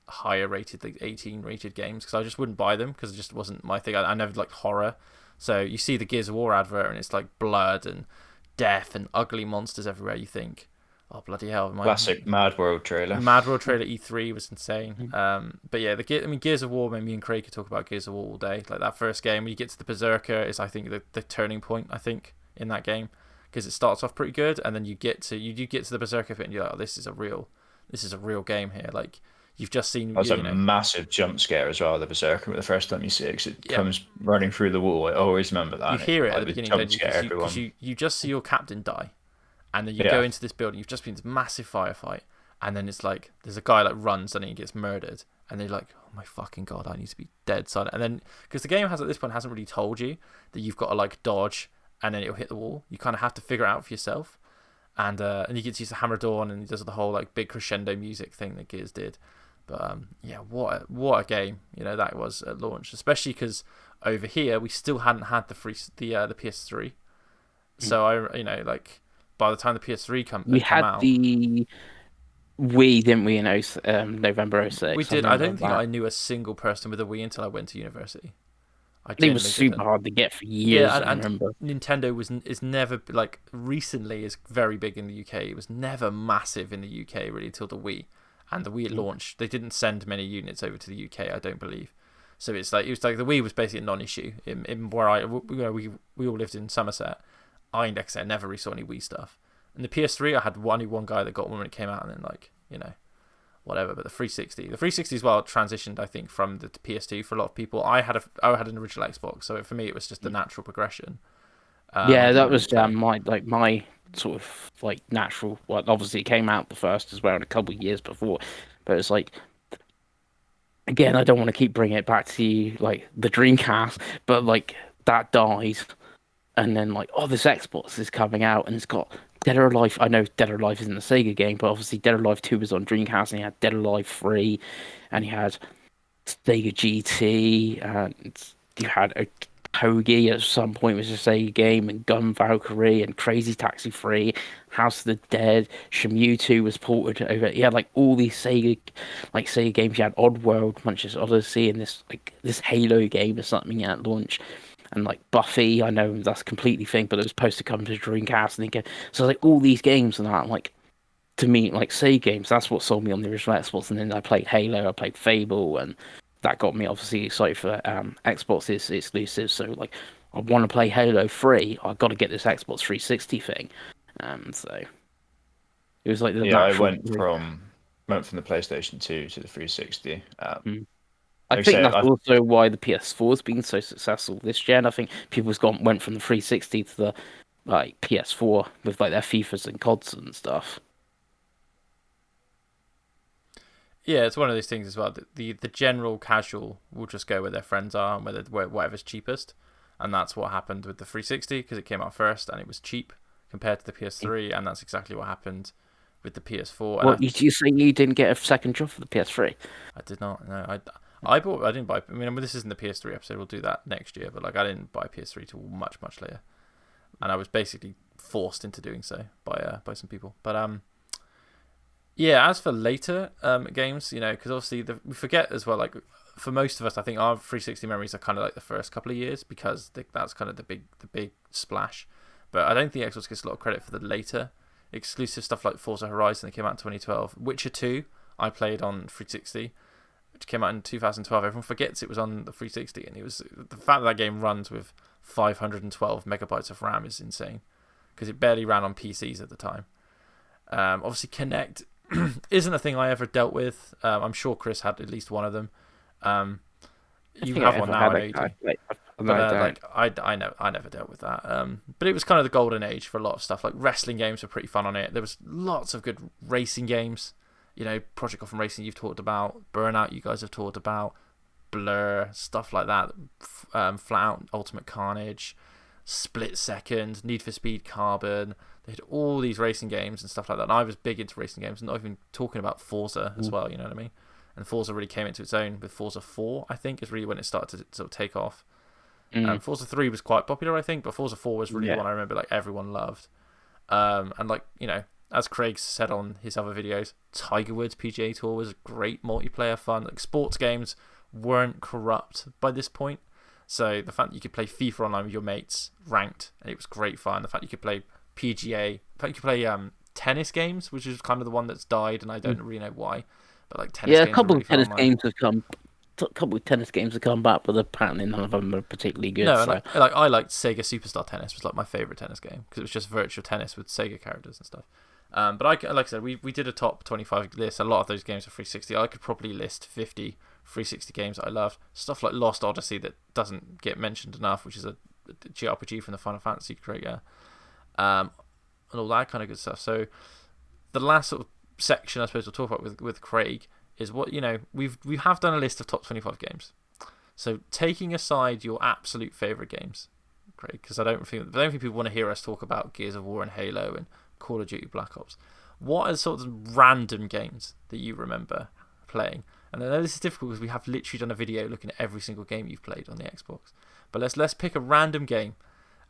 higher rated, like 18 rated games, because I just wouldn't buy them because it just wasn't my thing. I never liked horror. So you see the Gears of War advert, and it's like blood and death and ugly monsters everywhere. You think, oh bloody hell! Classic Mad World trailer. Mad World trailer E3 was insane. But yeah, Gears of War. Me and Craig could talk about Gears of War all day. Like that first game, when you get to the Berserker, is I think the turning point. I think in that game, because it starts off pretty good, and then you get to the Berserker bit, and you're like, oh, this is a real game here. Like you've just seen. That was a massive jump scare as well. The Berserker, the first time you see it, because it comes running through the wall. I always remember that. You hear it at the beginning, because you just see your captain die, and then you go into this building. You've just been in this massive firefight, and then it's like there's a guy like runs and he gets murdered, and they're like, oh my fucking god, I need to be dead. And then because the game at this point hasn't really told you that you've got to like dodge, and then it'll hit the wall. You kind of have to figure it out for yourself. And you get to use the Hammer Dawn, and he does the whole like big crescendo music thing that Gears did. But yeah, what a game, you know, that was at launch, especially because over here we still hadn't had the PS3. So like by the time the PS3 we had out, the Wii, didn't we, in November 06? We did. I don't think I knew a single person with a Wii until I went to university. It was super hard to get for years. Yeah, I remember. Nintendo is never, like, recently is very big in the UK. It was never massive in the UK really till the Wii, and the Wii launched. They didn't send many units over to the UK, I don't believe. So it was like the Wii was basically a non-issue in where we all lived in Somerset. Like I said, never really saw any Wii stuff. And the PS3, I had only one guy that got one when it came out, and then like whatever. But the 360 as well transitioned, I think, from the PS2 for a lot of people. I had an original Xbox, so for me it was just the natural progression. That was my sort of like natural. Well, obviously it came out the first as well, in a couple of years before, but it's like, again, I don't want to keep bringing it back to like the Dreamcast, but like that died, and then like, oh, this Xbox is coming out, and it's got Dead or Alive. I know Dead or Alive isn't a Sega game, but obviously Dead or Alive 2 was on Dreamcast, and you had Dead or Alive 3, and you had Sega GT, and you had a Hoagie at some point was a Sega game, and Gun Valkyrie, and Crazy Taxi 3, House of the Dead, Shenmue 2 was ported over. You had like all these Sega games. You had Oddworld, Munch's Odyssey, and this Halo game or something at launch. And like Buffy, I know that's a completely thing, but it was supposed to come to Dreamcast, and so like all these games and that, like, to me, like Sega games, that's what sold me on the original Xbox. And then I played Halo, I played Fable, and that got me obviously excited for Xbox's exclusives. So like, I want to play Halo 3, I've got to get this Xbox 360 thing. So it was like I went from the PlayStation 2 to the 360. I think that's also why the PS4 has been so successful this gen. I think people's went from the 360 to the like PS4 with like their FIFAs and CODs and stuff. Yeah, it's one of those things as well. The general casual will just go where their friends are and whatever's cheapest, and that's what happened with the 360 because it came out first and it was cheap compared to the PS3, and that's exactly what happened with the PS4. Well, you saying you didn't get a second job for the PS3? I did not. No, I didn't buy. I mean, this isn't the PS3 episode. We'll do that next year. But like, I didn't buy PS3 till much later, and I was basically forced into doing so by some people. But yeah. As for later games, because obviously we forget as well. Like for most of us, I think our 360 memories are kind of like the first couple of years because that's kind of the big splash. But I don't think Xbox gets a lot of credit for the later exclusive stuff like Forza Horizon that came out in 2012. Witcher 2 I played on 360, which came out in 2012. Everyone forgets it was on the 360, and it was the fact that game runs with 512 megabytes of RAM is insane because it barely ran on PCs at the time. Obviously, Kinect isn't a thing I ever dealt with. I'm sure Chris had at least one of them. You have one now, I know you do. But I never dealt with that. But it was kind of the golden age for a lot of stuff. Like wrestling games were pretty fun on it. There was lots of good racing games. Project Gotham Racing you've talked about, Burnout you guys have talked about, Blur, stuff like that. Flat Out Ultimate Carnage, Split Second, Need for Speed Carbon. They had all these racing games and stuff like that. And I was big into racing games, not even talking about Forza as well. You know what I mean? And Forza really came into its own with Forza 4. I think is really when it started to sort of take off. Forza 3 was quite popular, I think, but Forza 4 was really the one I remember like everyone loved. And like as Craig said on his other videos, Tiger Woods PGA Tour was great multiplayer fun. Like sports games weren't corrupt by this point, so the fact that you could play FIFA online with your mates, ranked, and it was great fun. The fact you could play PGA, the fact you could play tennis games, which is kind of the one that's died, and I don't really know why. But like tennis games, a couple of tennis games have come. A couple of tennis games have come back, but apparently none of them are particularly good. No, so. I liked Sega Superstar Tennis. Was like my favorite tennis game because it was just virtual tennis with Sega characters and stuff. But like I said, we did a top 25 list. A lot of those games are 360. I could probably list 50 360 games that I loved. Stuff like Lost Odyssey that doesn't get mentioned enough, which is a JRPG from the Final Fantasy creator, and all that kind of good stuff. So the last sort of section I suppose we'll talk about with Craig is what we have done a list of top 25 games. So taking aside your absolute favorite games, Craig, because I don't think people want to hear us talk about Gears of War and Halo and Call of Duty Black Ops. What are sort of random games that you remember playing? And I know this is difficult because we have literally done a video looking at every single game you've played on the Xbox. But let's pick a random game.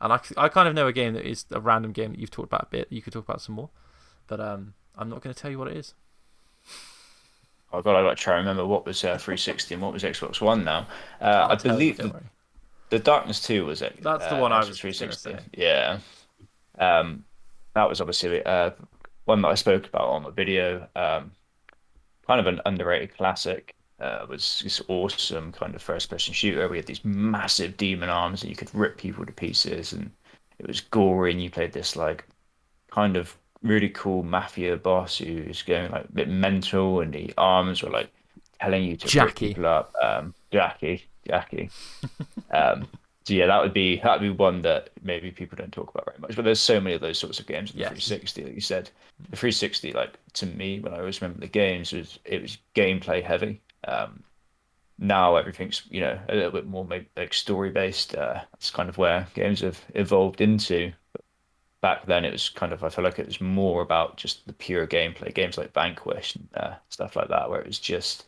And I kind of know a game that is a random game that you've talked about a bit. You could talk about some more. But I'm not going to tell you what it is. Oh God, I got to try and remember what was 360 and what was Xbox One now. I believe the Darkness 2 was it. That's the one I was 360. Yeah. That was obviously one that I spoke about on the video. Kind of an underrated classic. Was this awesome kind of first-person shooter. We had these massive demon arms that you could rip people to pieces, and it was gory. And you played this like kind of really cool mafia boss who's going like a bit mental, and the arms were like telling you to rip people up. Jackie. So yeah, that would be one that maybe people don't talk about very much. But there's so many of those sorts of games in the 360, like you said. The 360, like to me, when I always remember the games, it was gameplay heavy. Now everything's a little bit more maybe like story based. That's kind of where games have evolved into. But back then, it was kind of I feel like it was more about just the pure gameplay. Games like Vanquish and stuff like that, where it was just.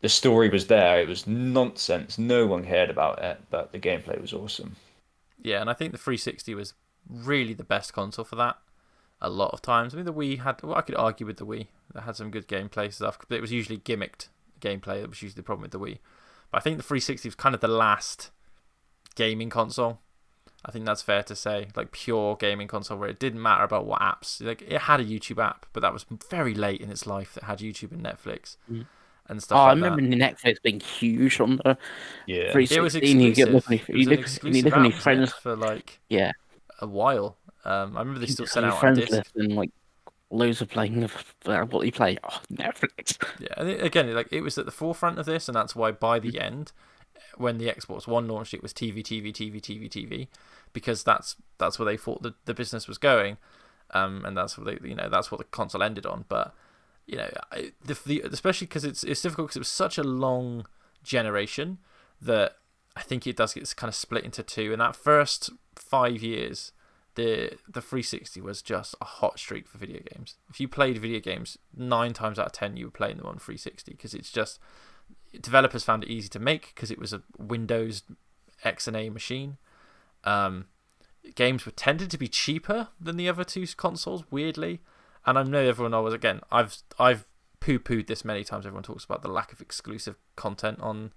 The story was there. It was nonsense. No one cared about it, but the gameplay was awesome. Yeah, and I think the 360 was really the best console for that. A lot of times, I mean, the Wii had. Well, I could argue with the Wii. That had some good gameplay stuff, but it was usually gimmicked gameplay. That was usually the problem with the Wii. But I think the 360 was kind of the last gaming console. I think that's fair to say, like pure gaming console where it didn't matter about what apps. Like it had a YouTube app, but that was very late in its life. That had YouTube and Netflix. And stuff like I remember Netflix being huge on the 360. It was exclusive. It was an exclusive app friends for like a while. I remember they still sent out friends on disc. And like loads of playing of what you play. Oh, Netflix. Yeah, and again, like it was at the forefront of this, and that's why by the end, when the Xbox One launched, it was TV, TV, TV, TV, TV, because that's where they thought the business was going, and that's what that's what the console ended on. But especially because it's difficult because it was such a long generation that I think it does get kind of split into two. In that first 5 years, the 360 was just a hot streak for video games. If you played video games, 9 times out of 10 you were playing them on 360 because it's just developers found it easy to make because it was a Windows XNA machine. Games were tended to be cheaper than the other two consoles, weirdly. And I know everyone knows, again, I've poo-pooed this many times. Everyone talks about the lack of exclusive content on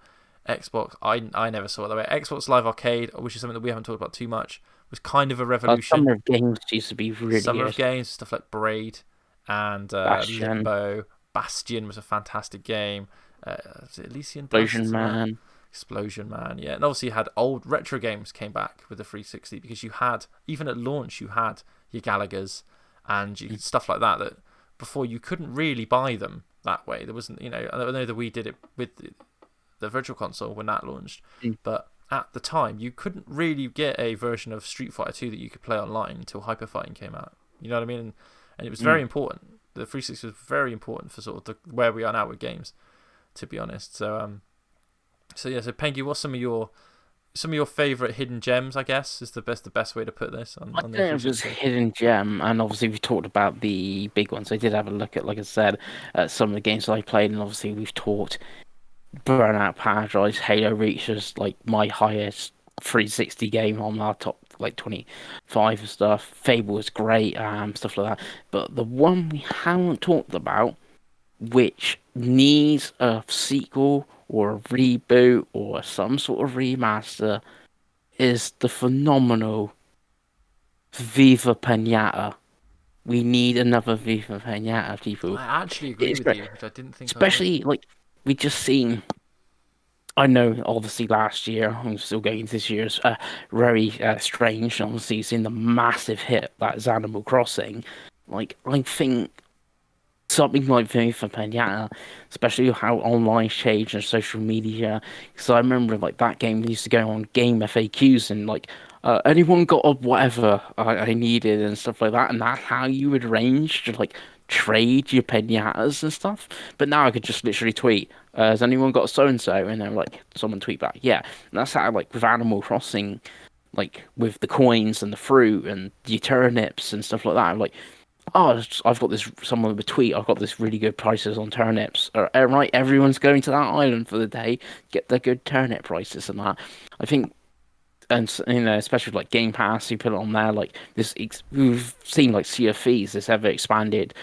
Xbox. I never saw it that way. Xbox Live Arcade, which is something that we haven't talked about too much, was kind of a revolution. Summer of Games used to be really Summer good. of Games, stuff like Braid and Bastion. Limbo. Bastion was a fantastic game. Was it Elysian Explosion Dust? Man. Explosion Man, yeah. And obviously you had old retro games came back with the 360 because you had, even at launch, you had your Gallagher's and stuff like that before you couldn't really buy them that way. There wasn't, I know that we did it with the Virtual Console when that launched, but at the time you couldn't really get a version of Street Fighter 2 that you could play online until Hyper Fighting came out. You know what I mean? And it was very important. The 360 was very important for sort of where we are now with games, to be honest. So Pengy, what's some of your favourite hidden gems, I guess, is the best way to put this on I the think it was hidden gem, and obviously we talked about the big ones. I did have a look at, like I said, some of the games that I played, and obviously we've talked Burnout Paradise, Halo Reach is like my highest 360 game on our top like 25 and stuff. Fable is great, stuff like that. But the one we haven't talked about, which needs a sequel or a reboot or some sort of remaster, is the phenomenal Viva Pinata. We need another Viva Pinata, people. I actually agree with you, which I didn't think. Especially like we just seen. I know, obviously, last year, I'm still going into this year's very strange. Obviously, seen the massive hit that is Animal Crossing. Like, I think something like Viva Pinata, especially how online changed and social media. Because I remember, like, that game used to go on game FAQs and, like, anyone got whatever I needed and stuff like that. And that's how you would arrange to, like, trade your pinatas and stuff. But now I could just literally tweet, has anyone got so and so? And then like someone tweet back, yeah. And that's how, like, with Animal Crossing, like with the coins and the fruit and your turnips and stuff like that. I'm like, oh, I've got this. Someone would tweet, I've got this really good prices on turnips. Right, everyone's going to that island for the day, get the good turnip prices and that. I think. And especially like Game Pass, you put it on there. Like this, we've seen like Sea of Thieves, this ever expanded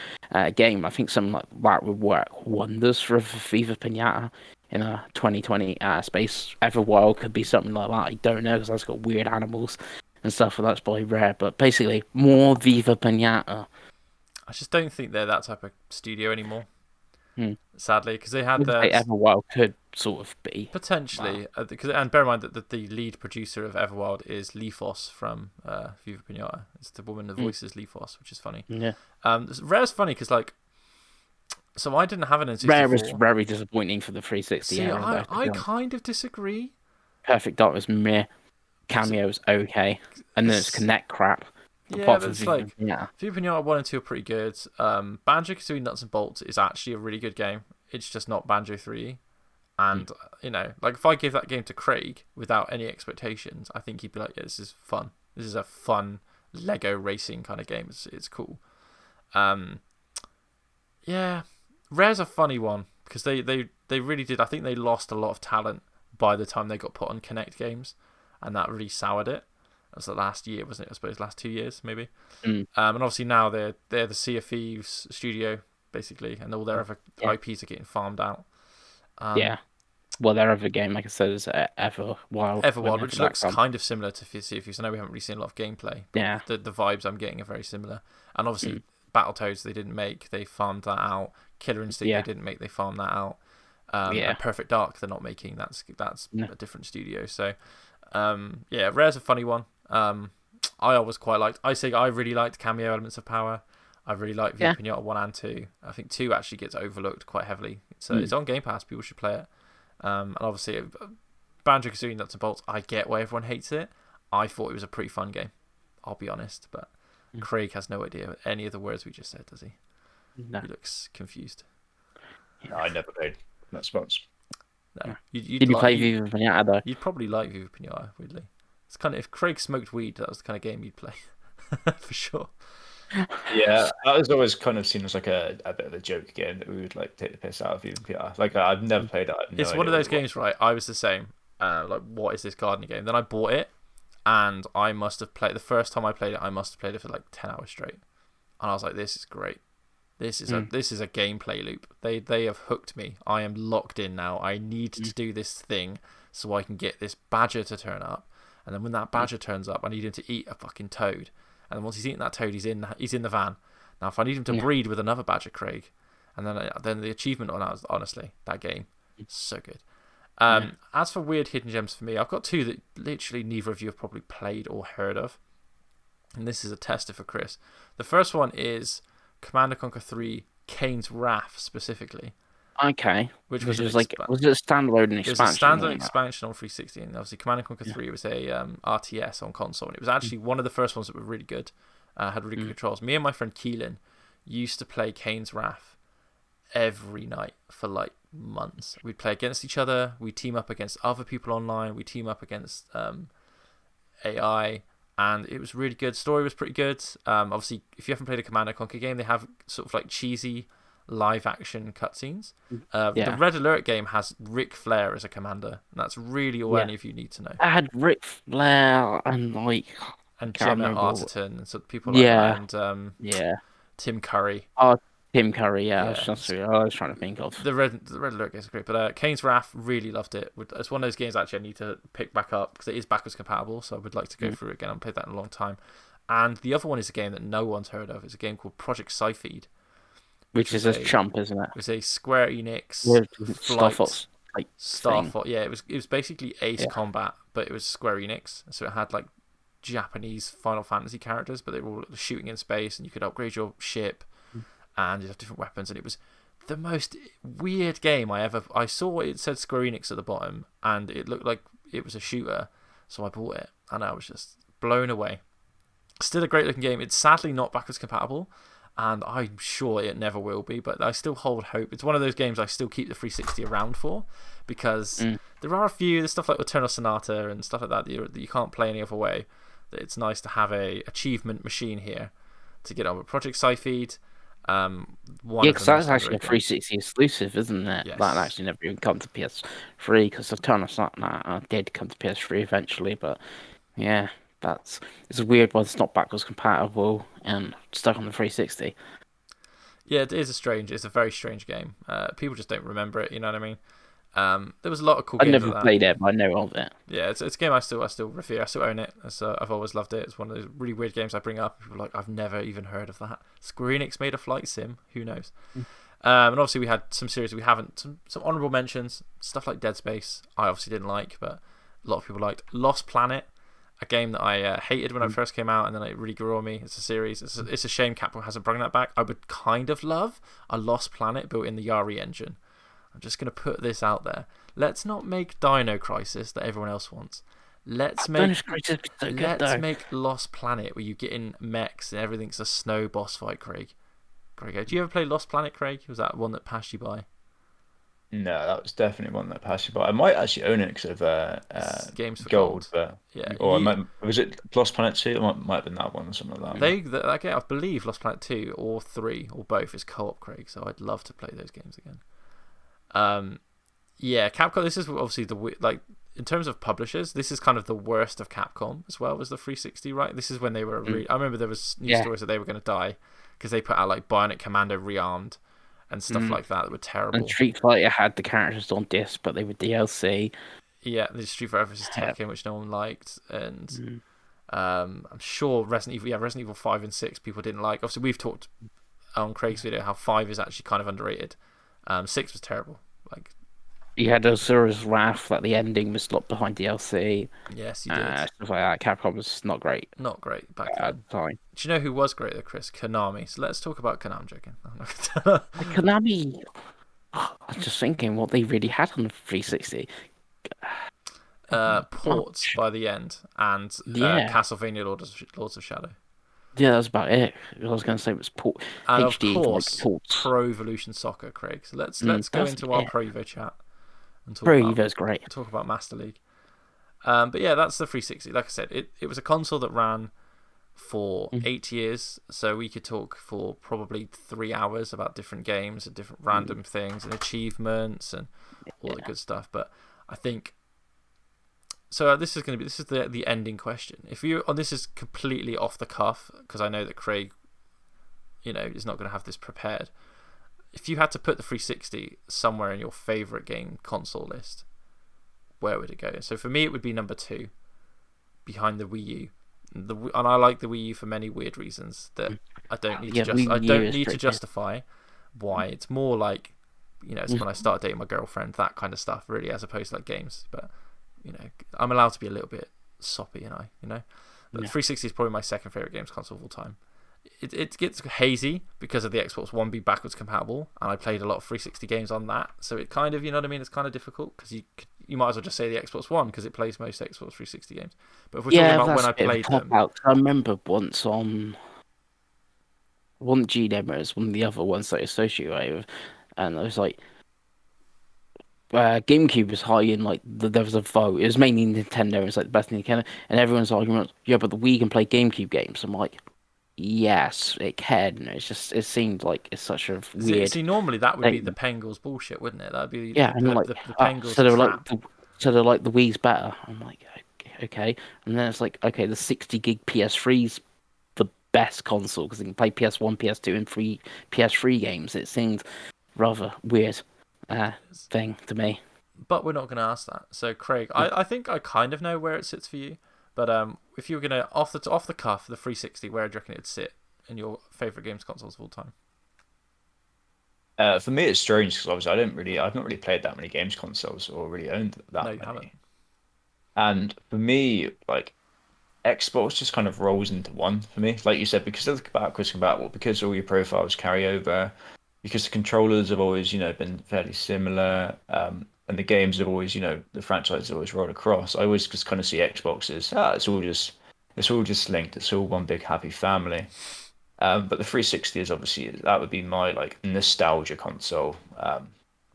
game. I think something like that would work wonders for Viva Pinata in a 2020 space. Everwild could be something like that. I don't know because that's got weird animals and stuff, and that's probably rare. But basically, more Viva Pinata. I just don't think they're that type of studio anymore. Sadly, because they had Everwild could sort of be potentially, and bear in mind that the lead producer of Everwild is Leafos from Viva Pinata. It's the woman that voices Leafos, which is funny. Yeah. Rare's funny because so I didn't have an N64. Rare was very disappointing for the 360. See, I kind of disagree. Perfect Dark was meh. Cameo was okay, and then it's Connect crap. Yeah, but it's like Viva Pinata 1 and 2 are pretty good. Banjo-Kazooie Nuts and Bolts is actually a really good game. It's just not Banjo 3. And, like if I gave that game to Craig without any expectations, I think he'd be like, yeah, this is fun. This is a fun Lego racing kind of game. It's cool. Yeah, Rare's a funny one because they really did. I think they lost a lot of talent by the time they got put on Kinect games, and that really soured it. That was the last year, wasn't it? I suppose last 2 years, maybe. And obviously now they're the Sea of Thieves studio, basically, and all their other IPs are getting farmed out. Well, their other game, like I said, is Everwild, which looks kind of similar to Sea of Thieves. I know we haven't really seen a lot of gameplay. Yeah. The vibes I'm getting are very similar. And obviously, Battletoads they didn't make, they farmed that out. Killer Instinct they didn't make, they farmed that out. And Perfect Dark they're not making. That's a different studio. So, Rare's a funny one. I always quite liked. I really liked cameo elements of power. I really like Viva Pinata 1 and 2. I think 2 actually gets overlooked quite heavily. So it's on Game Pass. People should play it. And obviously, Banjo-Kazooie Nuts and Bolts, I get why everyone hates it. I thought it was a pretty fun game. I'll be honest. But Craig has no idea any of the words we just said, does he? No. He looks confused. No, I never played Nuts and Bolts. No. Did you play Viva Pinata though? You'd probably like Viva Pinata, weirdly. It's kind of, if Craig smoked weed, that was the kind of game you'd play. For sure. Yeah, that was always kind of seen as like a bit of a joke game that we would like take the piss out of even PR. Like I've never played it. It's one of those games, right? I was the same. Like, what is this gardening game? Then I bought it, and I must have played the first time I played it. I must have played it for like 10 hours straight, and I was like, "This is great. This is a gameplay loop. They have hooked me. I am locked in now. I need to do this thing so I can get this badger to turn up, and then when that badger turns up, I need him to eat a fucking toad." And then once he's eaten that toad, he's in the van. Now, if I need him to breed with another badger, Craig, and then the achievement on that, honestly, that game, so good. As for weird hidden gems for me, I've got 2 that literally neither of you have probably played or heard of. And this is a tester for Chris. The first one is Command & Conquer 3 Kane's Wrath, specifically. Okay. Which was an it like, was it a standalone expansion? It was a standalone expansion on 360, and obviously Command & Conquer 3 was a RTS on console, and it was actually one of the first ones that were really good, had really good controls. Me and my friend Keelan used to play Kane's Wrath every night for like months. We'd play against each other, we'd team up against other people online, we'd team up against AI, and it was really good. Story was pretty good. Obviously, if you haven't played a Command & Conquer game, they have sort of like cheesy live action cutscenes. The Red Alert game has Ric Flair as a commander, and that's really all any of you need to know. I had Ric Flair and Gemma Arterton and sort of people like that, and Tim Curry. Oh, Tim Curry, that's what I was trying to think of. The Red Alert game is great, but Kane's Wrath, really loved it. It's one of those games actually I need to pick back up because it is backwards compatible, so I would like to go through it again. I haven't played that in a long time. And the other one is a game that no one's heard of. It's a game called Project Scyphid. Which is a chump, isn't it? It's a Square Enix Star Fox. Yeah, it was basically Ace Combat, but it was Square Enix. So it had like Japanese Final Fantasy characters, but they were all shooting in space, and you could upgrade your ship, and you have different weapons. And it was the most weird game I saw. It said Square Enix at the bottom, and it looked like it was a shooter, so I bought it, and I was just blown away. Still a great looking game. It's sadly not backwards compatible, and I'm sure it never will be, but I still hold hope. It's one of those games I still keep the 360 around for, because there are a few, there's stuff like Eternal Sonata and stuff like that that you can't play any other way, that it's nice to have a achievement machine here to get on with. Project Scyphid, because that's actually a 360 exclusive, isn't it? Yes. That actually never even come to PS3, because Eternal Sonata did come to PS3 eventually, but yeah. It's a weird one. It's not backwards compatible and stuck on the 360. Yeah, it's a very strange game. People just don't remember it. You know what I mean? There was a lot of cool games. I've never played it, but I know of it. Yeah, it's a game I still revere. I still own it. I've always loved it. It's one of those really weird games I bring up. People are like, I've never even heard of that. Square Enix made a flight sim. Who knows? And obviously we had some series we haven't. Some honorable mentions. Stuff like Dead Space. I obviously didn't like, but a lot of people liked. Lost Planet. A game that I hated when it first came out, and then it really grew on me. It's a series. It's a shame Capcom hasn't brought that back. I would kind of love a Lost Planet built in the Yari engine. I'm just going to put this out there. Let's not make Dino Crisis that everyone else wants. Let's make Lost Planet where you get in mechs and everything's a snow boss fight, Craig. Do you ever play Lost Planet, Craig? Was that one that passed you by? No, that was definitely one that passed you by. I might actually own it because of Games for Gold, but was it Lost Planet 2? It might have been that one or something like that. I believe Lost Planet 2 or 3 or both is co-op, Craig. So I'd love to play those games again. Capcom. This is obviously in terms of publishers, this is kind of the worst of Capcom as well as the 360. Right, this is when they were. I remember there was news stories that they were going to die because they put out like Bionic Commando Rearmed and stuff like that were terrible. And Street Fighter had the characters on disc, but they were DLC. Yeah, the Street Fighter vs. Tekken, which no one liked, and I'm sure Resident Evil 5 and 6 people didn't like. Obviously, we've talked on Craig's video how 5 is actually kind of underrated. 6 was terrible. Like, You had Asura's Wrath, like the ending was locked behind DLC. Yes, you did. Stuff like that. Capcom was not great Not great back at then. the time. Do you know who was great though, Chris? Konami. So let's talk about Konami. I'm joking. I'm not gonna- Konami, I was just thinking what they really had on the 360. ports by the end, and Yeah. Castlevania Lords of Shadow. Yeah, that's about it. I was going to say it was And of HD, course, like ports. Pro Evolution Soccer, Craig. So let's go that's into our it. Pro Evo chat and Pro Evo's great. talk about Master League. But yeah, that's the 360. Like I said, it was a console that ran for 8 years, so we could talk for probably 3 hours about different games and different random things and achievements and all the good stuff. But I think so. This is the ending question. If you this is completely off the cuff because I know that Craig, is not going to have this prepared. If you had to put the 360 somewhere in your favorite game console list, where would it go? So for me, it would be number 2, behind the Wii U. And I like the Wii U for many weird reasons that I don't need to justify why. It's more like, it's when I started dating my girlfriend, that kind of stuff, really, as opposed to like games. But I'm allowed to be a little bit soppy, But 360 is probably my second favorite games console of all time. It gets hazy because of the Xbox One being backwards compatible, and I played a lot of 360 games on that. So it kind of, it's kind of difficult because you might as well just say the Xbox One because it plays most Xbox 360 games. But if we're talking about when I played them, I remember once on one G demos, one of the other ones that I associate with, and I was like, GameCube was high in like there was a vote. It was mainly Nintendo. It was like the best Nintendo, and everyone's arguing, yeah, but the Wii can play GameCube games. I'm like, yes, it can. It seemed like it's such a weird. See, normally that would be the Pengals bullshit, wouldn't it? That'd be the Pengals so they're trap. So they're like the Wii's better. I'm like, okay, and then it's like, okay, the 60 gig PS3's the best console because it can play PS1, PS2, and free PS3 games. It seemed rather weird thing to me. But we're not going to ask that. So, Craig, I think I kind of know where it sits for you. But if you were going to off the cuff, the 360, where do you reckon it'd sit in your favorite games consoles of all time? For me, it's strange because obviously I've not really played that many games consoles or really owned that many. Haven't. And for me, like Xbox just kind of rolls into one for me, like you said, because of the backwards compatible, because all your profiles carry over, because the controllers have always, been fairly similar, and the games have always, the franchise have always rolled across. I always just kind of see Xbox as it's all just linked. It's all one big happy family. But the 360 is obviously that would be my like nostalgia console.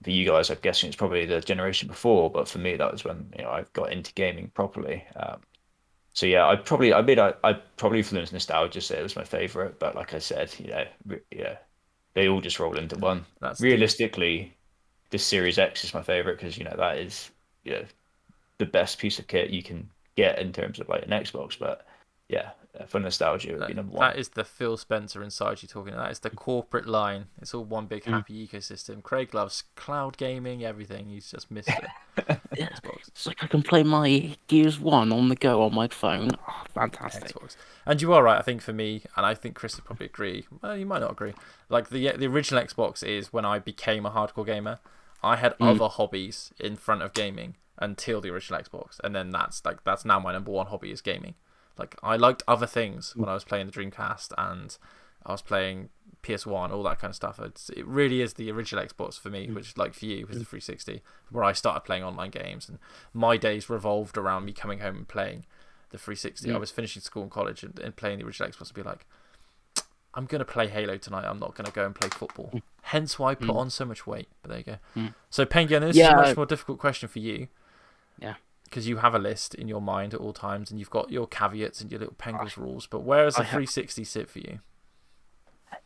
For you guys, I'm guessing it's probably the generation before, but for me, that was when I got into gaming properly. So yeah, I probably influenced nostalgia say it was my favorite, but like I said, they all just roll into one. Realistically, this Series X is my favorite because that is the best piece of kit you can get in terms of like an Xbox. But yeah, for nostalgia, it would be number one. That is the Phil Spencer inside you talking. That is the corporate line. It's all one big happy ecosystem. Craig loves cloud gaming, everything. He's just missed it. Xbox. It's like I can play my Gears 1 on the go on my phone. Oh, fantastic. Xbox. And you are right, I think for me, and I think Chris would probably agree. Well, you might not agree. Like the original Xbox is when I became a hardcore gamer. I had other hobbies in front of gaming until the original Xbox, and then that's now my number one hobby is gaming. Like I liked other things when I was playing the Dreamcast and I was playing PS1, all that kind of stuff. It really is the original Xbox for me, which like for you was the 360, where I started playing online games, and my days revolved around me coming home and playing the 360. I was finishing school and college and playing the original Xbox and be like, I'm going to play Halo tonight. I'm not going to go and play football. Hence why I put on so much weight. But there you go. So Penguin, this is a much more difficult question for you. Yeah. Because you have a list in your mind at all times, and you've got your caveats and your little Pengals rules. But where does the 360 sit for you?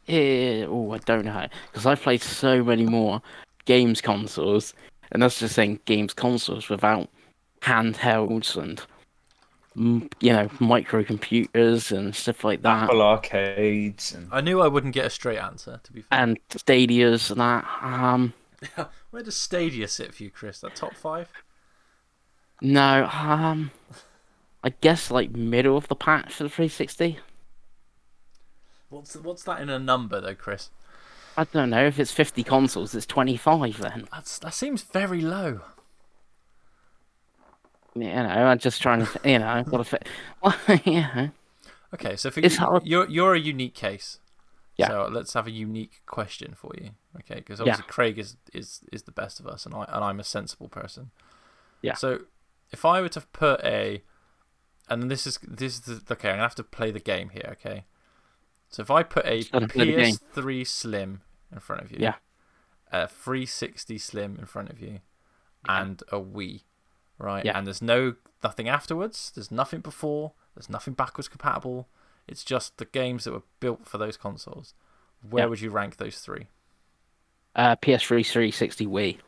I don't know, because I've played so many more games consoles, and that's just saying games consoles without handhelds and microcomputers and stuff like that. Apple arcades. I knew I wouldn't get a straight answer, to be fair. And Stadias and that. Where does Stadia sit for you, Chris? That top 5? No, I guess like middle of the pack for the 360. What's that in a number though, Chris? I don't know if it's 50 consoles, it's 25 then. That seems very low. I'm just trying to, gotta fit. Well, yeah. Okay, so for It's hard. you're a unique case. Yeah. So let's have a unique question for you, okay? Because obviously Craig is the best of us, and I'm a sensible person. Yeah. So if I were to put and this is okay, I'm gonna have to play the game here, okay? So if I put a PS3 Slim in front of you, Yeah. a 360 Slim in front of you, and a Wii, right? Yeah. And there's nothing afterwards. There's nothing before. There's nothing backwards compatible. It's just the games that were built for those consoles. Where would you rank those three? PS3, 360, Wii.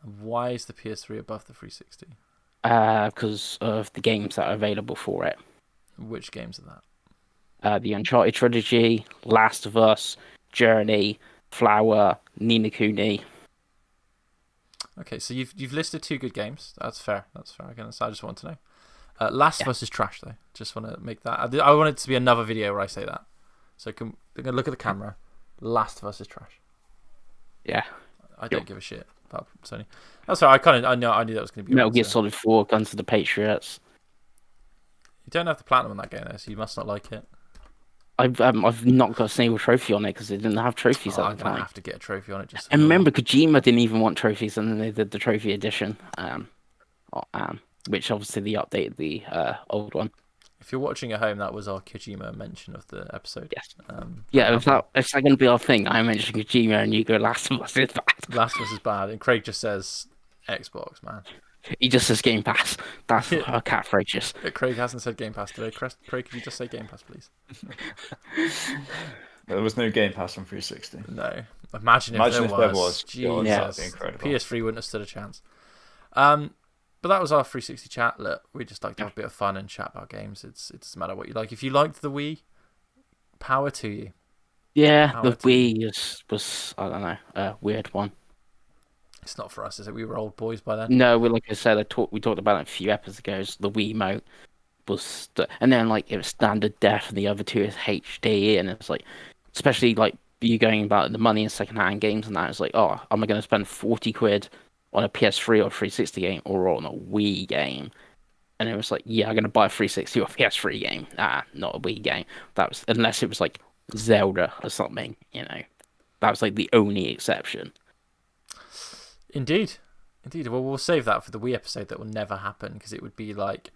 And why is the PS3 above the 360? Because of the games that are available for it. Which games are that? The Uncharted trilogy, Last of Us, Journey, Flower, Ni no Kuni. Okay, so you've listed 2 good games. That's fair. Again, I just want to know. Last of Us is trash, though. Just want to make that. I want it to be another video where I say that. So they're gonna look at the camera. Last of Us is trash. Yeah. I don't give a shit about Sony. That's fair. I knew that was gonna be. Metal Gear Solid 4, Guns of the Patriots. You don't have the platinum on that game, though, so you must not like it. I've not got a single trophy on it because they didn't have trophies at I'm the gonna time. have to get a trophy on it. Just. And remember, Kojima didn't even want trophies, and then they did the trophy edition. Which obviously they updated the old one. If you're watching at home, that was our Kojima mention of the episode. Yes. If that's going to be our thing, I mention Kojima and you go Last of Us is bad. Last of Us is bad, and Craig just says Xbox, man. He just says Game Pass. That's our catchphrase. Craig hasn't said Game Pass today. Craig, could you just say Game Pass, please? There was no Game Pass on 360. No. Imagine if there was. Jesus. Yeah. That'd be incredible. PS3 wouldn't have stood a chance. But that was our 360 chat. Look, we just like to have a bit of fun and chat about games. It doesn't matter what you like. If you liked the Wii, power to you. Yeah, the Wii was I don't know, a weird one. It's not for us, is it? We were old boys by then. No, like I said, we talked about it a few episodes ago. The Wiimote was, and then like it was standard def, and the other two is HD, and it's like, especially like you going about the money in second-hand games and that. It's like, oh, am I going to spend 40 quid on a PS3 or 360 game or on a Wii game? And it was like, yeah, I'm going to buy a 360 or PS3 game. Not a Wii game. That was unless it was like Zelda or something, That was like the only exception. Indeed. Well, we'll save that for the Wii episode. That will never happen because it would be like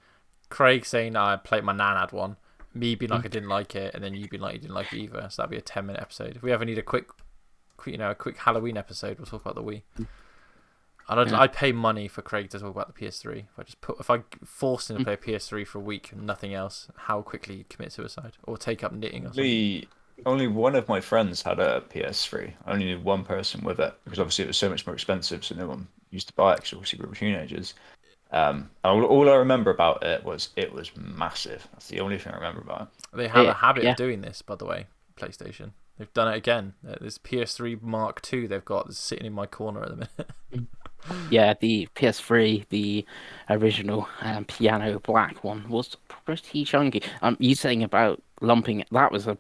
Craig saying, "I played my nan had one," me being like, "I didn't like it," and then you being like, "You didn't like it either." So that'd be a 10-minute episode. If we ever need a quick Halloween episode, we'll talk about the Wii. I'd pay money for Craig to talk about the PS3. If I forced him to play a PS3 for a week and nothing else, how quickly he'd commit suicide or take up knitting or something. Only one of my friends had a PS3. I only knew one person with it because obviously it was so much more expensive, so no one used to buy it because obviously we were teenagers. All I remember about it was massive. That's the only thing I remember about it. They have a habit of doing this, by the way, PlayStation. They've done it again. This PS3 Mark II they've got sitting in my corner at the minute. Yeah, the PS3, the original piano black one, was pretty chunky. You saying about lumping, that was a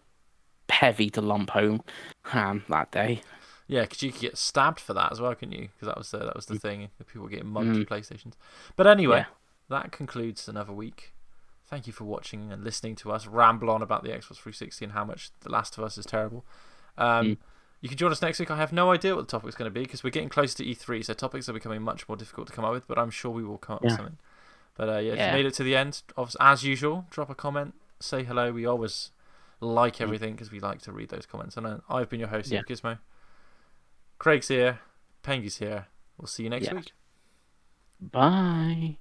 heavy to lump home that day. Yeah, because you could get stabbed for that as well, couldn't you? Because that was the thing. The people getting mugged for PlayStations. But anyway, that concludes another week. Thank you for watching and listening to us ramble on about the Xbox 360 and how much The Last of Us is terrible. You can join us next week. I have no idea what the topic's going to be because we're getting close to E3, so topics are becoming much more difficult to come up with, but I'm sure we will come up with something. But if you made it to the end, as usual, drop a comment, say hello. We always like everything because we like to read those comments. And I've been your host, Gizmo. Craig's here. Pengy's here. We'll see you next week. Bye.